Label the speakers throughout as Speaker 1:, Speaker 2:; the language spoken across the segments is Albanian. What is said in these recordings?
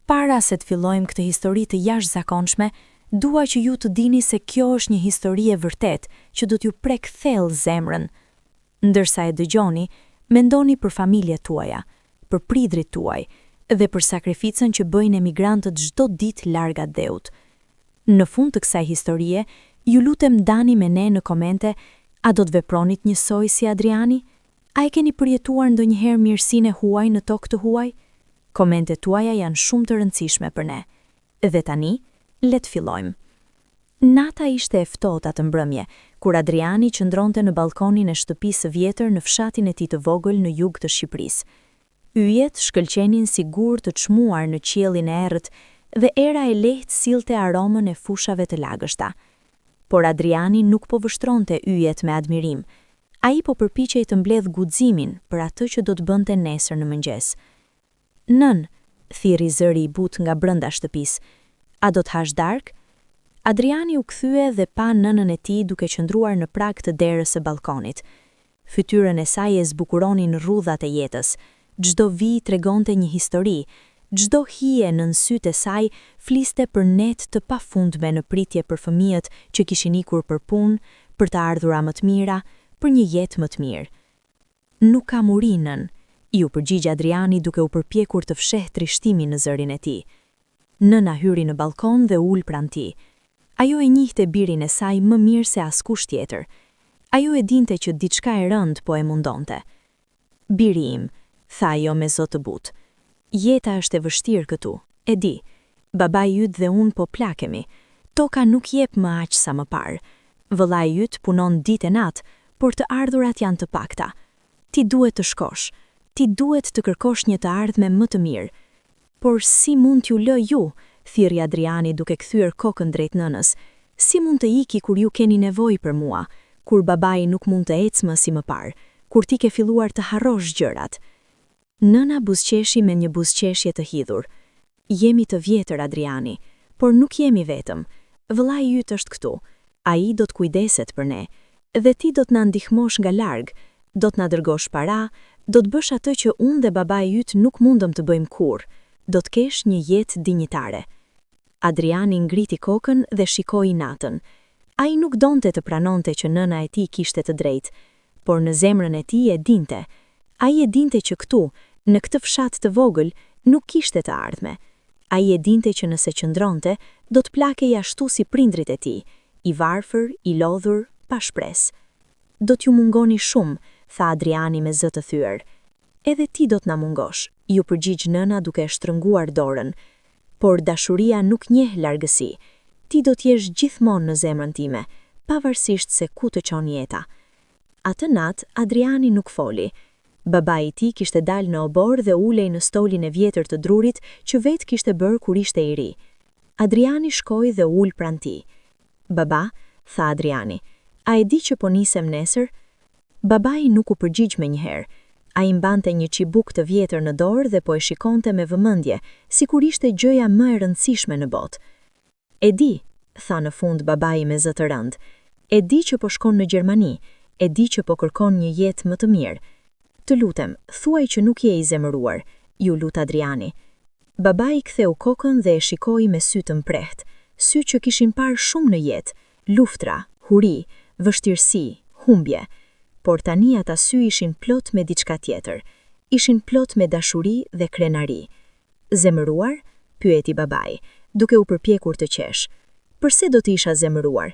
Speaker 1: Para se të fillojmë këtë histori të jashtëzakonshme, dua që ju të dini se kjo është një histori e vërtet që do t'ju prek thellë zemrën. Ndërsa e dëgjoni, mendoni për familjet tuaja, për prindrit tuaj dhe për sakrificën që bëjnë emigrantët çdo ditë larg Dheut. Në fund të kësaj historie, ju lutem dani me ne në komente, a do të vepronit njësoj si Adriani? A e keni përjetuar ndonjëherë mirësinë e huaj në tokë të huaj? Komentet tuaja janë shumë të rëndësishme për ne. Dhe tani, le të fillojmë. Nata ishte e ftohtë atë mbrëmje, kur Adriani qëndronte në balkonin e shtëpisë së vjetër në fshatin e tij të vogël në jug të Shqipërisë. Yjet shkëlqenin sigur të çmuar në qiellin e errët dhe era e lehtë sillte aromën e fushave të lagështa. Por Adriani nuk po vështronte yjet me admirim. Ai po përpiqej të mbledh guximin për atë që do të bënte nesër në mëngjes. Nën, thirri zëri i butë nga brenda shtëpisë. A do të hash darkë? Adriani u kthye dhe pa nënën e tij duke qëndruar në prag të derës së balkonit. Fytyrën e saj e zbukuronin rrudhat e jetës. Çdo vijë tregonte një histori. Çdo hije nën sytë e saj fliste për net të pafundme në pritje për fëmijët që kishin ikur për punë, për të ardhura më të mira, për një jetë më të mirë. Nuk kam urinën, ju përgjigj Adriani duke u përpjekur të fshehë trishtimin në zërin e tij. Nëna hyri në balkon dhe ul pranë tij. Ajo e njihte birin e saj më mirë se askush tjetër. Ajo e dinte që diçka e rënd po e mundonte. Biri im, tha ajo me zot të butë. Jeta është e vështirë këtu, e di. Babai yt dhe unë po plakemi. Toka nuk jep më aq sa më parë. Vëllai yt punon ditë e natë, por të ardhurat janë të pakta. Ti duhet të shkosh. Ti duhet të kërkosh një të ardhme më të mirë. Por si mund t'ju lë ju? Thirrri Adriani duke kthyer kokën drejt nënës. Si mund të iki kur ju keni nevojë për mua, kur babai nuk mund të ecë më si më parë, kur ti ke filluar të harrosh gjërat? Nëna buzëqeshi me një buzëqeshje të hidhur. Jemi të vjetër, Adriani, por nuk jemi vetëm. Vëllai yt është këtu. Ai do të kujdeset për ne, dhe ti do të na ndihmosh nga larg, do të na dërgosh para, do të bësh atë që unë dhe babai yt nuk mundëm të bëjmë kurrë. Do të kesh një jetë dinjitare. Adriani ngriti kokën dhe shikoi natën. Ai nuk donte të pranonte që nëna e tij kishte të drejtë, por në zemrën e tij e dinte. Ai e dinte që këtu, në këtë fshat të vogël, nuk kishte të ardhme. Ai e dinte që nëse qëndronte, do të plakej ashtu si prindrit e tij, i varfër, i lodhur, pa shpresë. Do t'ju mungoni shumë, tha Adriani me zë të thyer. Edhe ti do të na mungosh, ju përgjigj nëna duke shtrënguar dorën. Por dashuria nuk njeh largësi. Ti do t'jesh gjithmonë në zemrën time, pavarësisht se ku të çon jeta. Atë natë Adriani nuk foli. Babai i tij kishte dalë në obor dhe ulej në stolin e vjetër të drurit që vetë kishte bërë kur ishte i ri. Adriani shkoi dhe ul pranë tij. Baba, tha Adriani, a e di që po nisem nesër? Babai nuk u përgjigj menjëherë. Ai mbante një çibuk të vjetër në dorë dhe po e shikonte me vëmendje, sikur ishte gjëja më e rëndësishme në botë. E di, tha në fund babai me zë të rënd. E di që po shkon në Gjermani, e di që po kërkon një jetë më të mirë. Të lutem, thuaj që nuk je i zemëruar, ju lut Adriani. Babai ktheu kokën dhe e shikoi me sy të mprehtë, sy që kishin parë shumë në jetë, luftra, huri, vështirësi, humbje. Por tani ata sy ishin plot me diçka tjetër, ishin plot me dashuri dhe krenari. Zemëruar? Pyeti babai, duke u përpjekur të qesh. Përse do të isha zemëruar?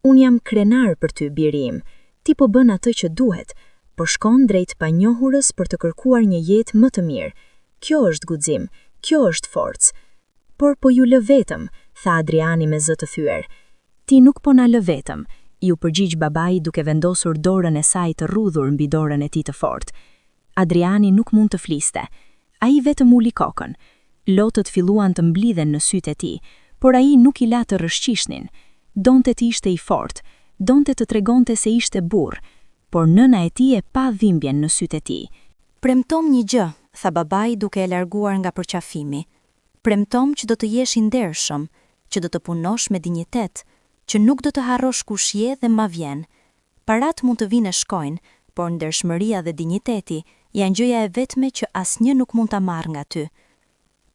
Speaker 1: Unë jam krenar për ty, biri im. Ti po bën atë që duhet, por shkon drejt panjohurës për të kërkuar një jetë më të mirë. Kjo është guxim, kjo është forcë. Por po ju lë vetëm, tha Adriani me zë të thyer. Ti nuk po na lë vetëm, ju përgjigj babai duke vendosur dorën e saj të rrudhur mbi dorën e tij të fortë. Adriani nuk mund të fliste. Ai vetëm uli kokën. Lotët filluan të mblidhen në sytë e tij, por ai nuk i la të rrëshqishnin. Donte të ishte i fortë, donte të tregonte se ishte burr, por nëna e tij e pa dhimbjen në sytë e tij. Premtom një gjë, tha babai duke e larguar nga përqafimi. Premtom që do të jesh i ndershëm, që do të punosh me dinjitet, që nuk do të harrosh kush je dhe ma vjen. Parat mund të vinë e shkojnë, por ndershmëria dhe dinjiteti janë gjëja e vetme që asnjë nuk mund ta marrë nga ty.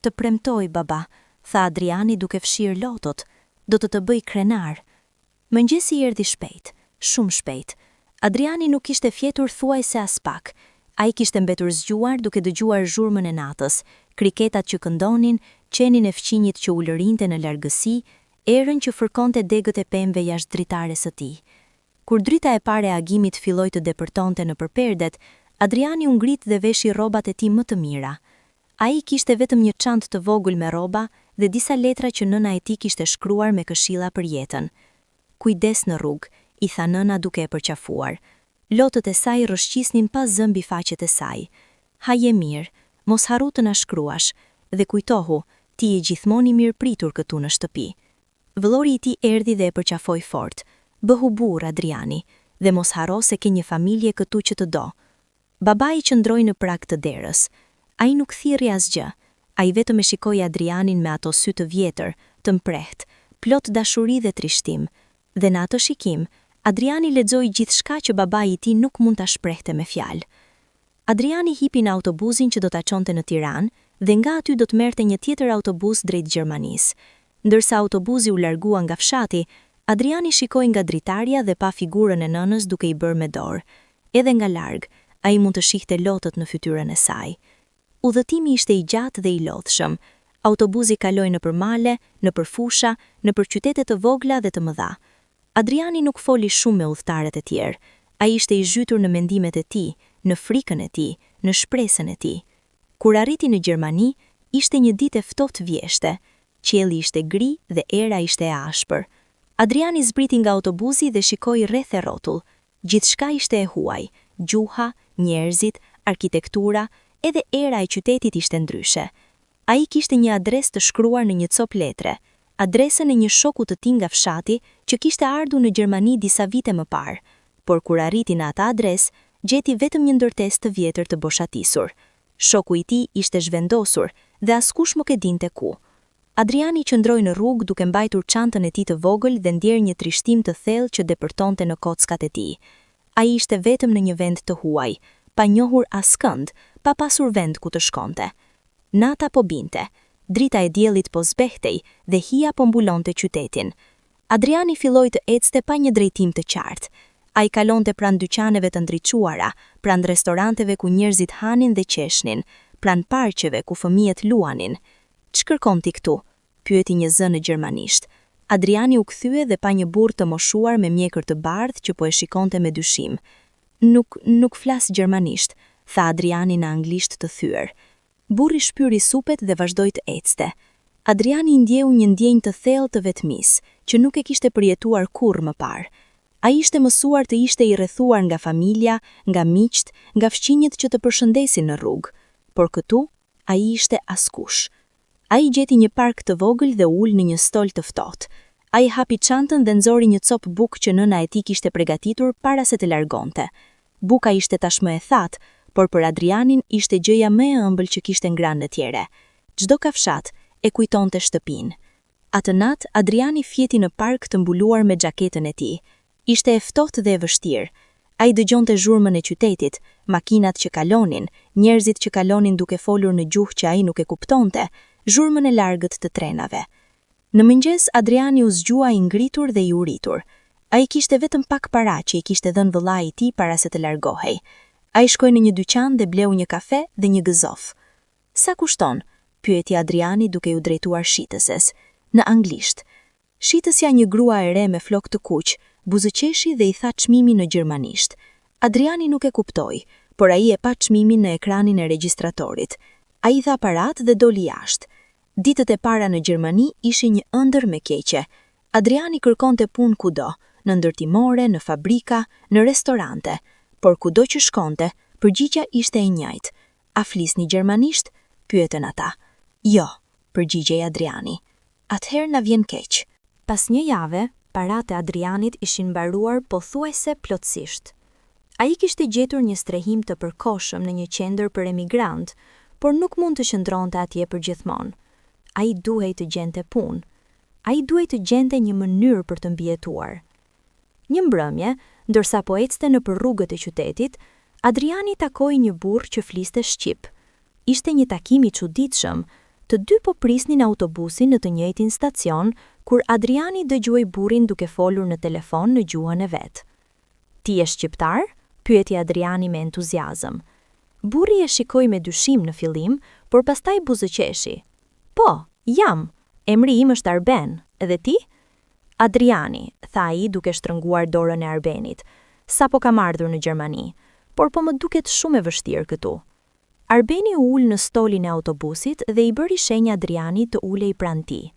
Speaker 1: Të premtoj, baba, tha Adriani duke fshirë lotot, do të bëj krenar. Mëngjesi erdhi shpejt, shumë shpejt. Adriani nuk ishte fjetur thuajse as pak. Ai kishte mbetur zgjuar duke dëgjuar zhurmën e natës, kriketat që këndonin, qenin e fqinjit që ulërinte në largësi, erën që fërkonte degët e pemëve jashtë dritares së tij. Kur drita e parë e agimit filloi të depërtonte nëpër perdet, Adriani u ngrit dhe veshi rrobat e tij më të mira. Ai kishte vetëm një çantë të vogël me rroba dhe disa letra që nëna e tij kishte shkruar me këshilla për jetën. Kujdes në rrugë, i tha nëna duke e përqafuar. Lotët e saj rrëshqisnin pa zëmbi faqet e saj. Haje mirë, mos harru të na shkruash, dhe kujtohu, ti je gjithmonë i mirë pritur këtu në shtëpi. Vëllori i tij erdhi dhe e përqafoi fort. Bëhu burr, Adriani, dhe mos harro se ke një familje këtu që të do. Babai qëndroi në prag të derës. Ai nuk thirrri asgjë. Ai vetëm e shikoi Adrianin me ato sy të vjetër, të mprehtë, plot dashuri dhe trishtim. Dhe në atë shikim, Adriani lexoi gjithçka që babai i tij nuk mund ta shprehte me fjalë. Adriani hipi në autobusin që do ta çonte në Tiranë dhe nga aty do të merrte një tjetër autobus drejt Gjermanisë. Ndërsa autobusi u largua nga fshati, Adriani shikoi nga dritarja dhe pa figurën e nënës duke i bërë me dorë. Edhe nga larg, ai mund të shihte lotët në fytyrën e saj. Udhëtimi ishte i gjatë dhe i lodhshëm. Autobusi kaloi nëpër male, nëpër fusha, nëpër qytete të vogla dhe të mëdha. Adriani nuk foli shumë me udhëtarët e tjerë. Ai ishte i zhytur në mendimet e tij, në frikën e tij, në shpresën e tij. Kur arriti në Gjermani, ishte një ditë e ftohtë vjeshte. Qielli ishte gri dhe era ishte e ashpër. Adriani zbriti nga autobusi dhe shikoi rreth e rrotull. Gjithçka ishte e huaj, gjuha, njerëzit, arkitektura, edhe era e qytetit ishte ndryshe. Ai kishte një adresë të shkruar në një copë letre, adresën e një shoku të tij nga fshati që kishte ardhur në Gjermani disa vite më parë, por kur arriti në atë adresë, gjeti vetëm një ndërtesë të vjetër të boshatisur. Shoku i tij ishte zhvendosur dhe askush nuk e dinte ku. Adriani qëndroi në rrugë duke mbajtur çantën e tij të vogël dhe ndjer një trishtim të thellë që depërtonte në kockat e tij. Ai ishte vetëm në një vend të huaj, pa njohur askënd, pa pasur vend ku të shkonte. Nata po binte, drita e diellit po zbehtej dhe hija po mbulonte qytetin. Adriani filloi të ecte pa një drejtim të qartë. Ai kalonte pranë dyqaneve të ndriçuara, pranë restoranteve ku njerëzit hanin dhe qeshnin, pranë parqeve ku fëmijët luanin. "Ç'kërkon ti këtu?" pyeti një zë në gjermanisht. Adriani u kthye dhe pa një burr të moshuar me mjekër të bardhë që po e shikonte me dyshim. Nuk flas gjermanisht, tha Adriani në anglisht të thyer. Burri shpyri supet dhe vazhdoi të ecte. Adriani ndjeu një ndjenjë të thellë të vetmisë, që nuk e kishte përjetuar kurrë më parë. Ai ishte mësuar të ishte i rrethuar nga familja, nga miqt, nga fqinjët që të përshëndesin në rrugë, por këtu ai ishte askush. Ai gjeti një park të vogël dhe ul në një stol të ftohtë. Ai hapi çantën dhe nxori një copë bukë që nëna e tij kishte përgatitur para se të largonte. Buka ishte tashmë e thatë, por për Adrianin ishte gjëja më e ëmbël që kishte ngrënë në tjere. Çdo kafshat e kujtonte shtëpinë. Atë natë Adriani fjeti në park të mbuluar me xhaketën e tij. Ishte e ftohtë dhe e vështirë. Ai dëgjonte zhurmën e qytetit, makinat që kalonin, njerëzit që kalonin duke folur në gjuhë që ai nuk e kuptonte, zhurmën e largët të trenave. Në mëngjes Adriani u zgjua i ngritur dhe i uritur. Ai kishte vetëm pak para që i kishte dhënë vëllai i tij para se të largohej. Ai shkoi në një dyqan dhe bleu një kafe dhe një gëzof. "Sa kushton?" pyeti Adriani duke u drejtuar shitëses, në anglisht. Shitësja, një grua e re me flokë të kuq, buzëqeshi dhe i tha çmimin në gjermanisht. Adriani nuk e kuptoi, por ai e pa çmimin në ekranin e regjistratorit. Ai dha parat dhe doli jashtë. Ditët e para në Gjermani ishin një ëndër me keqe. Adriani kërkonte punë kudo, në ndërtimore, në fabrika, në restorante, por kudo që shkonte, përgjigja ishte e njëjtë. "A flisni gjermanisht?" pyetën ata. "Jo", përgjigjej Adriani. "Atëherë na vjen keq." Pas një jave, paratë e Adrianit ishin mbaruar pothuajse plotësisht. Ai kishte gjetur një strehim të përkohshëm në një qendër për emigrant, por nuk mund të qëndronte atje përgjithmonë. Ai duhej të gjente punë. Ai duhej të gjente një mënyrë për të mbijetuar. Një mbrëmje, ndërsa po ecte nëpër rrugët e qytetit, Adriani takoi një burr që fliste shqip. Ishte një takim i çuditshëm. Të dy po prisnin autobusin në të njëjtin stacion, kur Adriani dëgjoi burrin duke folur në telefon në gjuhën e vet. "Ti je shqiptar?" pyeti Adriani me entuziazëm. Burri e shikoi me dyshim në fillim, por pastaj buzëqeshi. "Po, jam. Emri im është Arben, edhe ti?" "Adriani", tha ai duke shtrënguar dorën e Arbenit. "Sapo kam ardhur në Gjermani, por po më duket shumë e vështirë këtu." Arbeni u ul në stolin e autobusit dhe i bëri shenjë Adrianit të ulej pranë tij.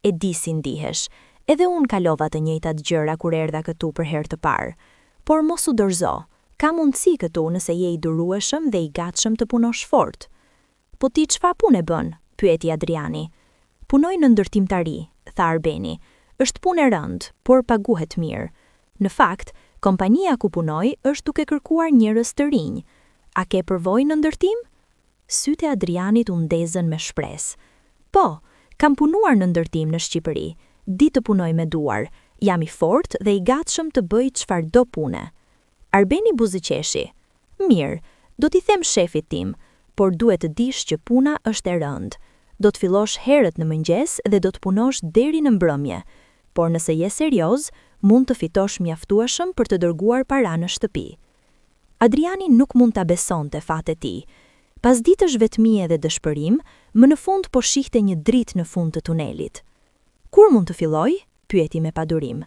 Speaker 1: "E di si ndihesh, edhe unë kalova të njëjtat gjëra kur erdha këtu për herë të parë. Por mos u dorëzo, ka mundësi këtu nëse je i durueshëm dhe i gatshëm të punosh fort." "Po ti çfarë pune bën?" pyeti Adriani. "Punoj në ndërtimtari", tha Arbeni. "Është punë e rëndë, por paguhet mirë. Në fakt, kompania ku punoj është duke kërkuar njerëz të rinj. A ke përvojë në ndërtim?" Sytë e Adrianit u ndezën me shpresë. "Po, kam punuar në ndërtim në Shqipëri. Di të punoj me duar. Jam i fortë dhe i gatshëm të bëj çfarëdo pune." Arbeni buzëqeshi. "Mirë, do t'i them shefit tim, por duhet të dish që puna është e rëndë. Do të fillosh herët në mëngjes dhe do të punosh deri në mbrëmje. Por nëse je serioz, mund të fitosh mjaftueshëm për të dërguar para në shtëpi." Adriani nuk mund ta besonte fatet e tij. Pas ditësh vetmie dhe dëshpërim, më në fund po shihte një dritë në fund të tunelit. "Kur mund të filloj?" pyeti me padurim.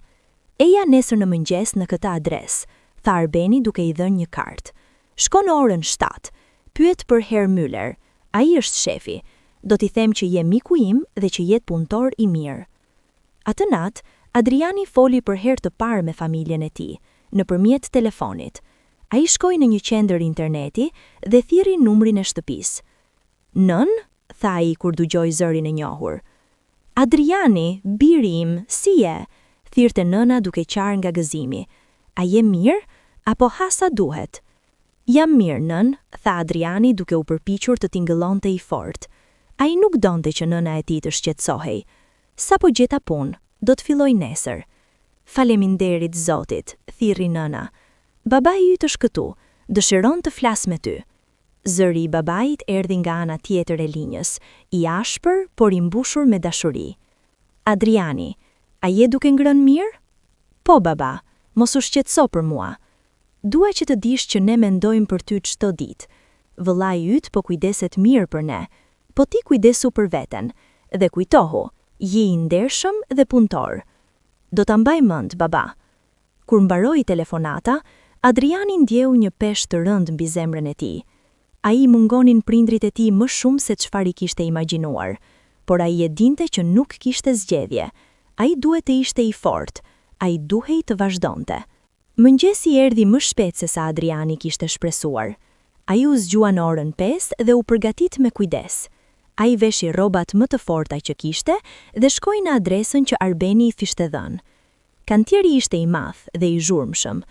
Speaker 1: "Eja nesër në mëngjes në këtë adresë", tha Arbeni duke i dhënë një kartë. "Shko në orën 7. Pyet për Herr Müller. Ai është shefi. Do t'i them që je miku im dhe që je punëtor i mirë." Atë natë, Adriani foli për herë të parë me familjen e tij, nëpërmjet telefonit. Ai shkoi në një qendër interneti dhe thirri numrin e shtëpisë. "Nën?" tha ai kur dëgjoi zërin e njohur. "Adriani, biri im, si je?" thirrte nëna duke qarë nga gëzimi. "A je mirë apo ha sa duhet?" "Jam mirë, nën", tha Adriani duke u përpiqur të tingëllonte i fortë. Ai nuk donte që nëna e tij të shqetësohej. "Sapo gjeta punë, do të filloj nesër." "Faleminderit Zotit", thirri nëna. "Babai yt është këtu, dëshiron të flas me ty." Zëri i babait erdhi nga ana tjetër e linjës, i ashpër por i mbushur me dashuri. "Adriani, a je duke ngrënë mirë?" "Po, baba, mos u shqetëso për mua." "Dua që të dish që ne mendojmë për ty çdo ditë. Vëllai yt po kujdeset mirë për ne, po ti kujdesu për veten, dhe kujtohu, je i ndershëm dhe punëtor." "Do ta mbaj mend, baba." Kur mbaroi telefonata, Adriani ndjeu një peshë të rëndë mbi zemrën e tij. Ai mungonin prindrit e tij më shumë se çfarë i kishte imagjinuar, por ai e dinte që nuk kishte zgjedhje. Ai duhet të ishte i fortë, ai duhej të vazhdonte. Mëngjesi erdhi më shpejt se sa Adriani kishte shpresuar. Ai u zgjua në orën 5 dhe u përgatit me kujdes. Ai veshi rrobat më të forta që kishte dhe shkoi në adresën që Arbeni i kishte dhënë. Kantieri ishte i madh dhe i zhurmshëm.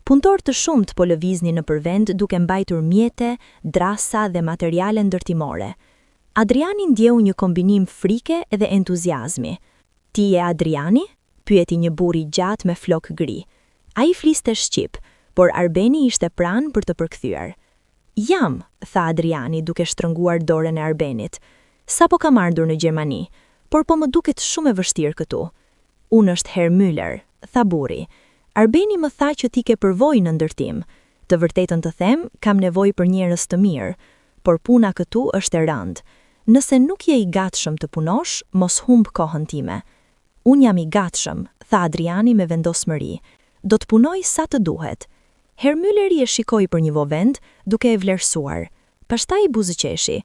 Speaker 1: Punëtor të shumt po lëviznin nëpër vend duke mbajtur mjete, drasa dhe materiale ndërtimore. Adriani ndjeu një kombinim frike dhe entuziazmi. "Ti je Adriani?" pyeti një burr i gjatë me flok gri. Ai fliste shqip, por Arbeni ishte pranë për të përkthyer. "Jam", tha Adriani duke shtrënguar dorën e Arbenit. "Sapo kam ardhur në Gjermani, por po më duket shumë e vështirë këtu." "Unë është Herr Müller", tha burri. "Arbeni më tha që ti ke përvojë në ndërtim. Të vërtetën të them, kam nevojë për njerëz të mirë, por puna këtu është e rëndë. Nëse nuk je i gatshëm të punosh, mos humb kohën time." "Unë jam i gatshëm", tha Adriani me vendosmëri. "Do të punoj sa të duhet." Herr Mülleri e shikoi për një vovend, duke e vlerësuar. Pastaj i buzëqeshi.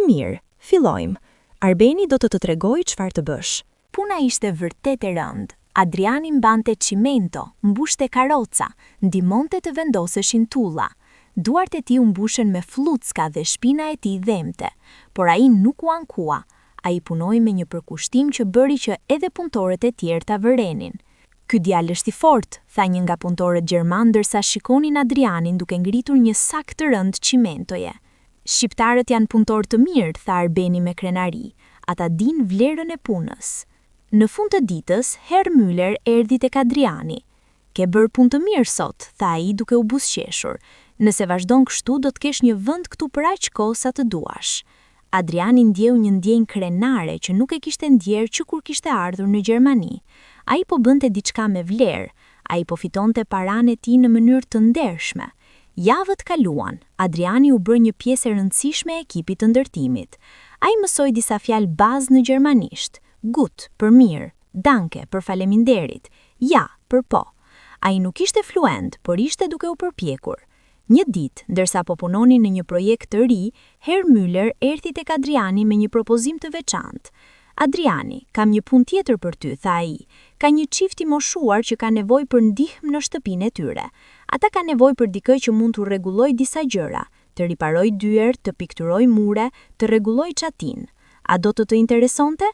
Speaker 1: "Mirë, fillojmë. Arbeni do të tregojë çfarë të bësh." Puna ishte vërtet e rëndë. Adriani mbante cimento, mbushte karroca, ndihmonte të vendoseshin tulla. Duart e tij u mbushen me fllucka dhe shpina e tij dhemte, por ai nuk u ankua. Ai punoi me një përkushtim që bëri që edhe punëtorët e tjerë ta vërenin. "Ky djalë është i fortë", tha një nga punëtorët gjerman ndërsa shikonin Adrianin duke ngritur një sak të rëndë cimentoje. "Shqiptarët janë punëtorë të mirë", tha Arbeni me krenari. "Ata din vlerën e punës." Në fund të ditës, Herr Müller erdhi tek Adriani. "Ke bërë punë të mirë sot", tha ai duke u buzëqeshur. "Nëse vazhdon kështu do të kesh një vend këtu për aq kohë sa të duash." Adriani ndjeu një ndjenjë krenare që nuk e kishte ndjerë që kur kishte ardhur në Gjermani. Ai po bënte diçka me vlerë, ai po fitonte paranë e tij në mënyrë të ndershme. Javët kaluan, Adriani u bë një pjesë e rëndësishme e ekipit të ndërtimit. Ai mësoi disa fjalë bazë në gjermanisht: gut për mirë, danke për faleminderit, ja për po. Ai nuk ishte fluent, por ishte duke u përpjekur. Një ditë, ndërsa po punonin në një projekt të ri, Herr Müller erdhi tek Adriani me një propozim të veçantë. Adriani, kam një punë tjetër për ty, tha ai. Ka një çift i moshuar që ka nevojë për ndihmë në shtëpinë e tyre. Ata kanë nevojë për dikë që mund t'u rregullojë disa gjëra, të riparojë dyer, të pikturojë mure, të rregullojë çatin. A do të interesonte?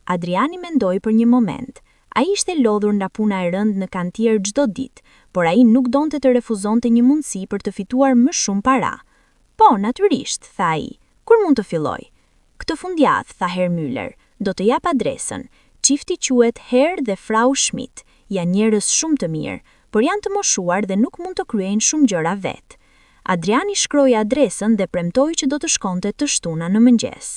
Speaker 1: Adriani mendoi për një moment. Ai ishte lodhur nga puna e rëndë në kantier çdo ditë, por ai nuk donte të refuzonte një mundësi për të fituar më shumë para. Po, natyrisht, tha ai. Kur mund të filloj? Këtë fundjavë, tha Herr Müller. Do të jap adresën. Çifti quhet Herr dhe Frau Schmidt. Janë njerëz shumë të mirë, por janë të moshuar dhe nuk mund të kryejnë shumë gjëra vetë. Adriani shkroi adresën dhe premtoi që do të shkonte të shtuna në mëngjes.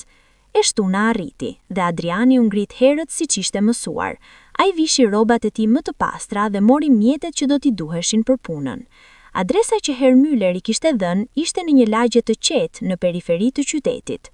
Speaker 1: E shtuna arriti dhe Adriani u ngrit herët siç ishte mësuar. Ai vishi rrobat e tij më të pastra dhe mori mjetet që do t'i duheshin për punën. Adresa që Herr Müller I kishte dhënë ishte në një lagje të qetë në periferi të qytetit.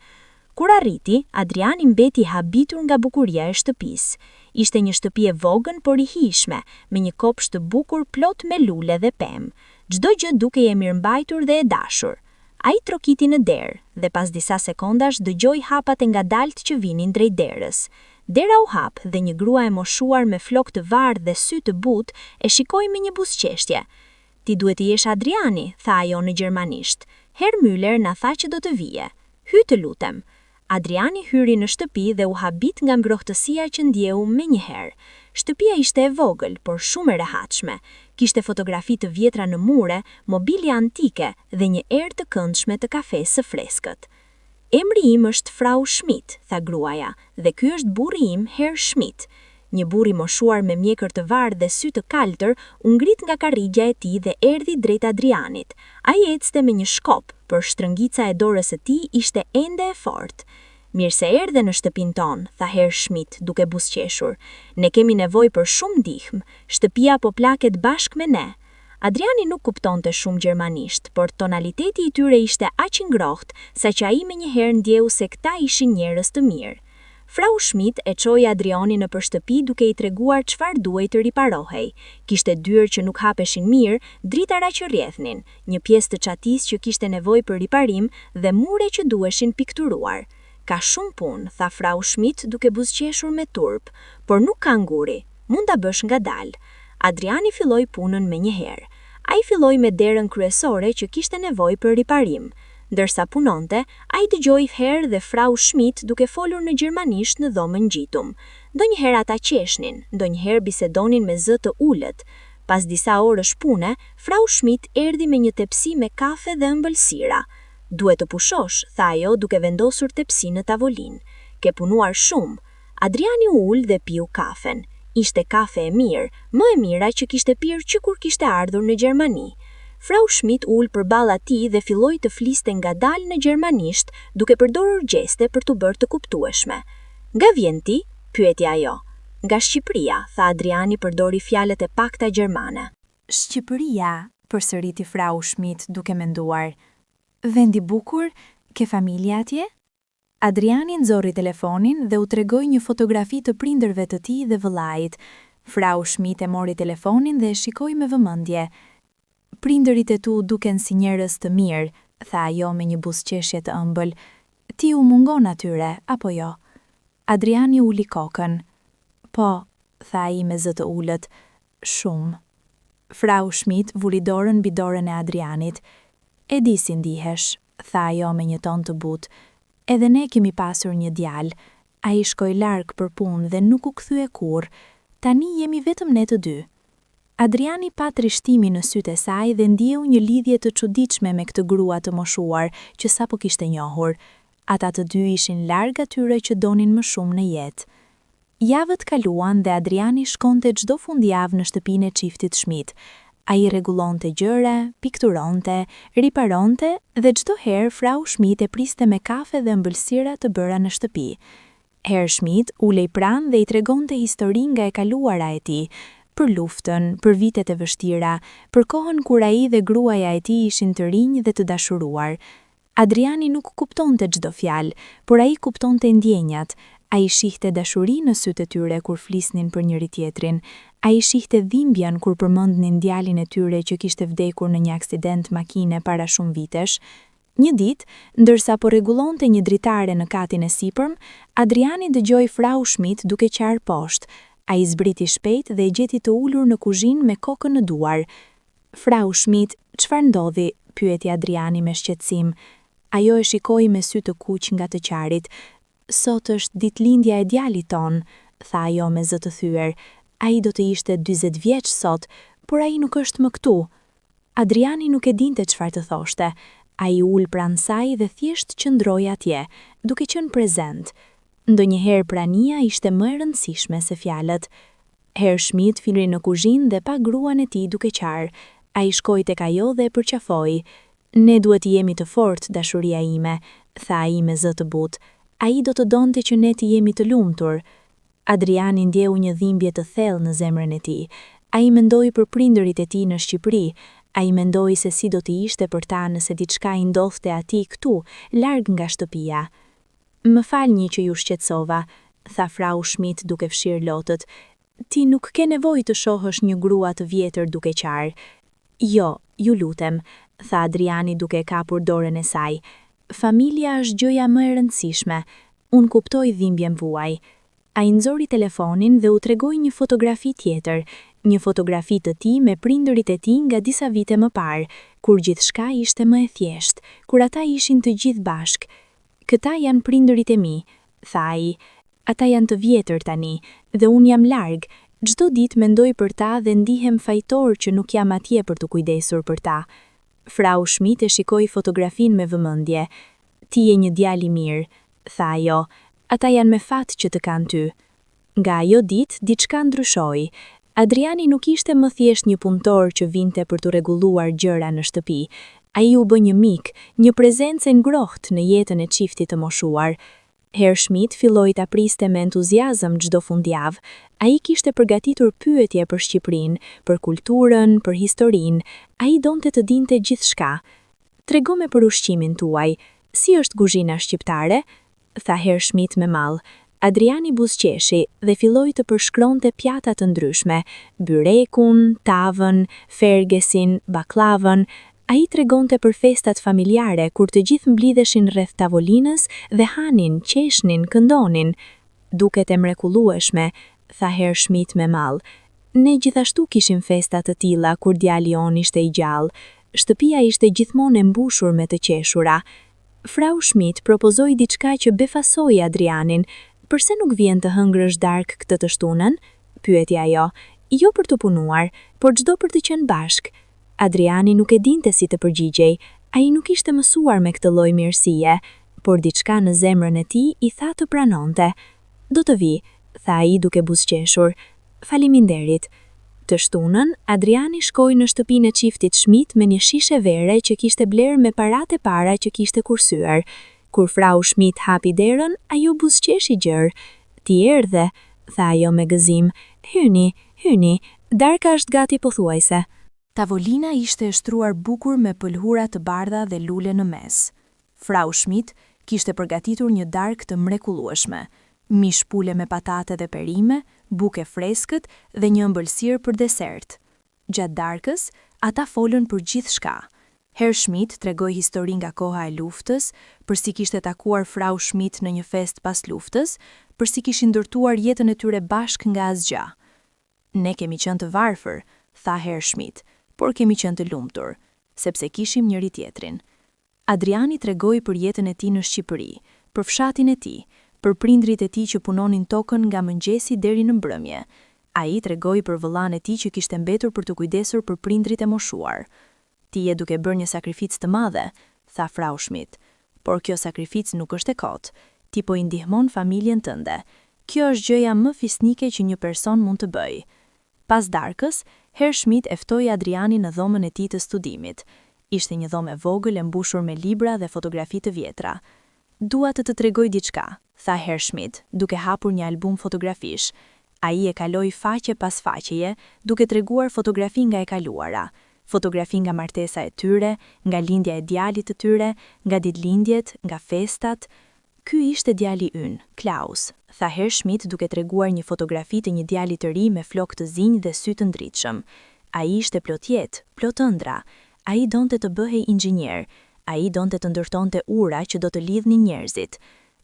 Speaker 1: Kur arriti, Adriani mbeti habitur nga bukuria e shtëpisë. Ishte një shtëpi e vogël por I hijshme, me një kopsht të bukur plot me lule dhe pemë. Çdo gjë dukej e mirëmbajtur dhe e dashur. Ai trokiti në derë dhe pas disa sekondash dëgjoi hapat e ngadaltë që vinin drejt derës. Dera u hap dhe një grua e moshuar me flok të varë dhe sy të butë e shikoi me një buzëqeshje. Ti duhet të jesh Adriani, tha ajo në gjermanisht. Herr Müller na tha që do të vije. Hy të lutem. Adriani hyri në shtëpi dhe u habit nga ngrohtësia që ndjeu menjëherë. Shtëpia ishte e vogël, por shumë e rehatshme. Kishte fotografi të vjetra në mure, mobilje antike dhe një erë të këndshme të kafes së freskët. Emri im është Frau Schmidt, tha gruaja, dhe ky është burri im Herr Schmidt. Një burr I moshuar me mjekër të varë dhe sy të kaltër u ngrit nga karrigja e tij dhe erdhi drejt Adrianit. Ai ecste me një shkop, por shtrëngica e dorës së tij ishte ende e fortë. Mirë se erdhe në shtëpinë tonë, tha Herr Schmidt duke buzëqeshur. Ne kemi nevojë për shumë ndihmë, shtëpia po plaket bashkë me ne. Adriani nuk kuptonte shumë gjermanisht, por tonaliteti I tyre ishte aq I ngrohtë, saqë ai menjëherë ndjeu se këta ishin njerëz të mirë. Frau Schmidt e çoi Adrianin nëpër shtëpi duke I treguar çfarë duhej të riparohej. Kishte dyer që nuk hapeshin mirë, dritara që rrjedhnin, një pjesë të çatisë që kishte nevojë për riparim dhe mure që duheshin pikturuar. Ka shumë punë, tha Frau Schmidt duke buzëqeshur me turp, por nuk ka nguri, mund ta bësh ngadalë. Adriani filloi punën menjëherë. Ai filloi me derën kryesore që kishte nevojë për riparim. Ndërsa punonte, ai dëgjoi Herr dhe Frau Schmidt duke folur në gjermanisht në dhomën ngjitum. Ndonjëherë ata qeshnin, ndonjëherë bisedonin me zë të ulët. Pas disa orësh pune, Frau Schmidt erdhi me një tepsi me kafe dhe ëmbëlsira. Duhet të pushosh, tha ajo duke vendosur tepsi në tavolinë. Ke punuar shumë. Adriani u ul dhe piu kafen. Ishte kafe e mirë, më e mira që kishte pirë që kur kishte ardhur në Gjermani. Frau Schmidt ul përballë atij dhe filloi të fliste ngadalë në gjermanisht, duke përdorur gjeste për t'u bërë të kuptueshme. Nga vjen ti? Pyeti ajo. Nga Shqipëria, tha Adriani përdori fjalët e pakta gjermane.
Speaker 2: Shqipëria, përsëriti Frau Schmidt duke menduar. Vendi bukur, ke familje atje?
Speaker 1: Adriani nxorri telefonin dhe u tregoi një fotografi të prindërve të tij dhe vëllait. Frau Schmidt e mori telefonin dhe e shikoi me vëmendje. Prindërit e tu duken si njerëz të mirë, tha ajo me një buzëqeshje të ëmbël. Ti u mungon atyre, apo jo? Adriani uli kokën. Po, tha ai me zë të ulët. Shumë. Frau Schmidt vuri dorën mbi dorën e Adrianit. E di si ndihesh, tha ajo me një ton të butë. Edhe ne kemi pasur një djalë. Ai shkoi larg për punë dhe nuk u kthye kurrë. Tani jemi vetëm ne të dy. Adriani pa trishtimin në sytë e saj dhe ndjeu një lidhje të çuditshme me këtë grua të moshuar që sapo kishte njohur. Ata të dy ishin larg atyre që donin më shumë në jetë. Javët kaluan dhe Adriani shkonte çdo fundjavë në shtëpinë e çiftit Schmidt.
Speaker 2: A I rregullonte gjëra, pikturonte, riparonte dhe çdo herë Frau Schmidt e priste me kafe dhe ëmbëlsira të bëra në shtëpi. Herr Schmidt ulej pranë dhe I tregonte historinë nga e kaluara e tij, për luftën, për vitet e vështira, për kohën kur ai dhe gruaja e tij ishin të rinj dhe të dashuruar. Adriani nuk kuptonte çdo fjalë, por ai kuptonte ndjenjat. Ai shihte dashuri në sytë e tyre kur flisnin për njëri tjetrin. Ai shihte dhimbjen kur përmendnin djalin e tyre që kishte vdekur në një aksident makine para shumë vitesh. Një ditë, ndërsa po rregullonte një dritare në katin e sipërm, Adriani dëgjoi Frau Schmidt duke qarë poshtë. Ai zbriti shpejt dhe e gjeti të ulur në kuzhinë me kokën në duar. Frau Schmidt, çfarë ndodhi? Pyeti Adriani me shqetësim. Ajo e shikoi me sy të kuq nga të qarit. Sot është ditëlindja e djalit ton, tha ajo me zë të thyer. Ai do të ishte 40 vjeç sot, por ai nuk është më këtu. Adriani nuk e dinte çfarë të thoshte. Ai ul pranë saj dhe thjesht qëndroi atje, duke qenë prezent. Ndonjëherë prania ishte më e rëndësishme se fjalët. Herr Schmidt filloi në kuzhinë dhe pa gruan e tij duke qarë. Ai shkoi tek ajo dhe e përqafoi. Ne duhet të jemi të fortë, dashuria ime, tha ai me zë të butë. Ai do të donte që ne të jemi të lumtur. Adriani ndjeu një dhimbje të thellë në zemrën e tij. Ai mendoi për prindërit e tij në Shqipëri. Ai mendoi se si do të ishte për ta nëse diçka I ndodhte atij këtu, larg nga shtëpia. Më falni që ju shqetësova, tha Frau Schmidt duke fshirë lotët. Ti nuk ke nevojë të shohësh një grua të vjetër duke qarë. Jo, ju lutem, tha Adriani duke kapur dorën e saj. Familja është gjëja më e rëndësishme. Unë kuptoj dhimbjen vuaj. Ai nxori telefonin dhe u tregoi një fotografi tjetër, një fotografi të tij me prindërit e tij nga disa vite më parë, kur gjithçka ishte më e thjeshtë, kur ata ishin të gjithë bashk. Këta janë prindërit e mi, tha ai. Ata janë të vjetër tani, dhe unë jam larg. Çdo ditë mendoj për ta dhe ndihem fajtor që nuk jam atje për të kujdesur për ta. Frau Schmidt e shikoi fotografinë me vëmendje. Ti je një djalë I mirë, tha ajo. Ata janë me fat që të kanë ty. Nga ajo ditë, diçka ndryshoi. Adriani nuk ishte më thjesht një punëtor që vinte për të rregulluar gjëra në shtëpi. Ai u bë një mik, një prezencë ngrohtë në jetën e çiftit të moshuar. Herr Schmidt filloi ta priste me entuziazëm çdo fundjavë. Ai kishte përgatitur pyetje për Shqipërinë, për kulturën, për historinë. Ai donte të dinte gjithçka. Tregome për ushqimin tuaj. Si është kuzhina shqiptare? Tha Herr Schmidt me mall. Adriani buzëqeshi dhe filloi të përshkronte pjata të ndryshme, byrekun, tavën, fergesin, baklavën. Ai tregonte për festat familjare kur të gjithë mblidheshin rreth tavolinës dhe hanin, qeshnin, këndonin. Duket e mrekullueshme, tha Herr Schmidt me mall. Ne gjithashtu kishim festa të tilla kur djali on ishte I gjallë. Shtëpia ishte gjithmonë e mbushur me të qeshura. Frau Schmidt propozoi diçka që befasoi Adrianin. Përse nuk vjen të hëngrësh darkë këtë të shtunën? Pyeti ajo. Jo për të punuar, por çdo për të qenë bashk. Adriani nuk e dinte si të përgjigjej. Ai nuk ishte mësuar me këtë lloj mirësie, por diçka në zemrën e tij I tha të pranonte. Do të vi, tha ai duke buzëqeshur. Faleminderit. Të shtunën, Adriani shkoi në shtëpinë e çiftit Schmidt me një shishe vere që kishte bler me paratë e para që kishte kursyer. Kur Frau Schmidt hapi derën, ajo buzëqeshi gjër. Ti erdhe, tha ajo me gëzim. Hyni, hyni, darka është gati pothuajse.
Speaker 1: Tavolina ishte e shtruar bukur me pëlhura të bardha dhe lule në mes. Frau Schmidt kishte përgatitur një darkë të mrekullueshme. Mish pule me patate dhe perime, buke freskët dhe një ëmbëlsirë për desert. Gjatë darkës, ata folën për gjithçka. Herr Schmidt tregoi histori nga koha e luftës, për si kishte takuar Frau Schmidt në një fest pas luftës, për si kishin ndërtuar jetën e tyre bashk nga asgjë. Ne kemi qenë të varfër, tha Herr Schmidt, por kemi qenë të lumtur, sepse kishim njëri tjetrin. Adriani tregoi për jetën e tij në Shqipëri, për fshatin e tij, për prindrit e tij që punonin tokën nga mëngjesi deri në mbrëmje. Ai tregoi për vëllain e tij që kishte mbetur për të kujdesur për prindrit e moshuar. Ti je duke bërë një sakrificë të madhe, tha Frau Schmidt, por kjo sakrificë nuk është e kotë. Ti po I ndihmon familjen tënde. Kjo është gjëja më fisnike që një person mund të bëjë. Pas darkës,
Speaker 2: Herr Schmidt e ftoi Adrianin në dhomën e tij të studimit. Ishte një dhomë e vogël e mbushur me libra dhe fotografi të vjetra. "Dua të tregoj diçka", tha Herr Schmidt, duke hapur një album fotografish. Ai e kaloi faqe pas faqeje, duke treguar fotografi nga e kaluara. Fotografi nga martesa e tyre, nga lindja e djalit të tyre, nga ditëlindjet, nga festat. "Ky ishte djali ynë, Klaus", tha Herr Schmidt duke treguar një fotografi të një djali të ri me flokë të zinj dhe sy të ndritshëm. Ai ishte plot jetë, plot ëndra. Ai donte të bëhej inxhinier. Ai donte të ndërtonte ura që do të lidhnin njerëzit.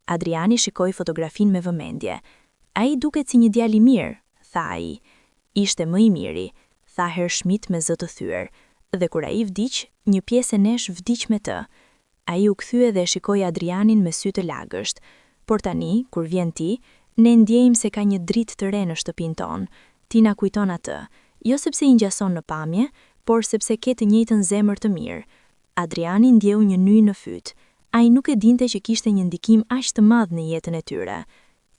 Speaker 2: Adriani shikoi fotografinë me vëmendje. "Ai duket si një djalë i mirë", tha ai. "Ishte më i miri", tha Herr Schmidt me zë të thyer. "Dhe kur ai vdiq, një pjesë e nesh vdiq me të." Ai u kthye dhe shikoi Adrianin me sy të lagësht. "Por tani, kur vjen ti, ne ndjejmë se ka një dritë të re në shtëpinë tonë. Ti na kujton atë, jo sepse i ngjason në pamje, por sepse ke të njëjtën zemër të mirë." Adriani ndjeu një ny në fyt. Ai nuk e dinte që kishte një ndikim aq të madh në jetën e tyre.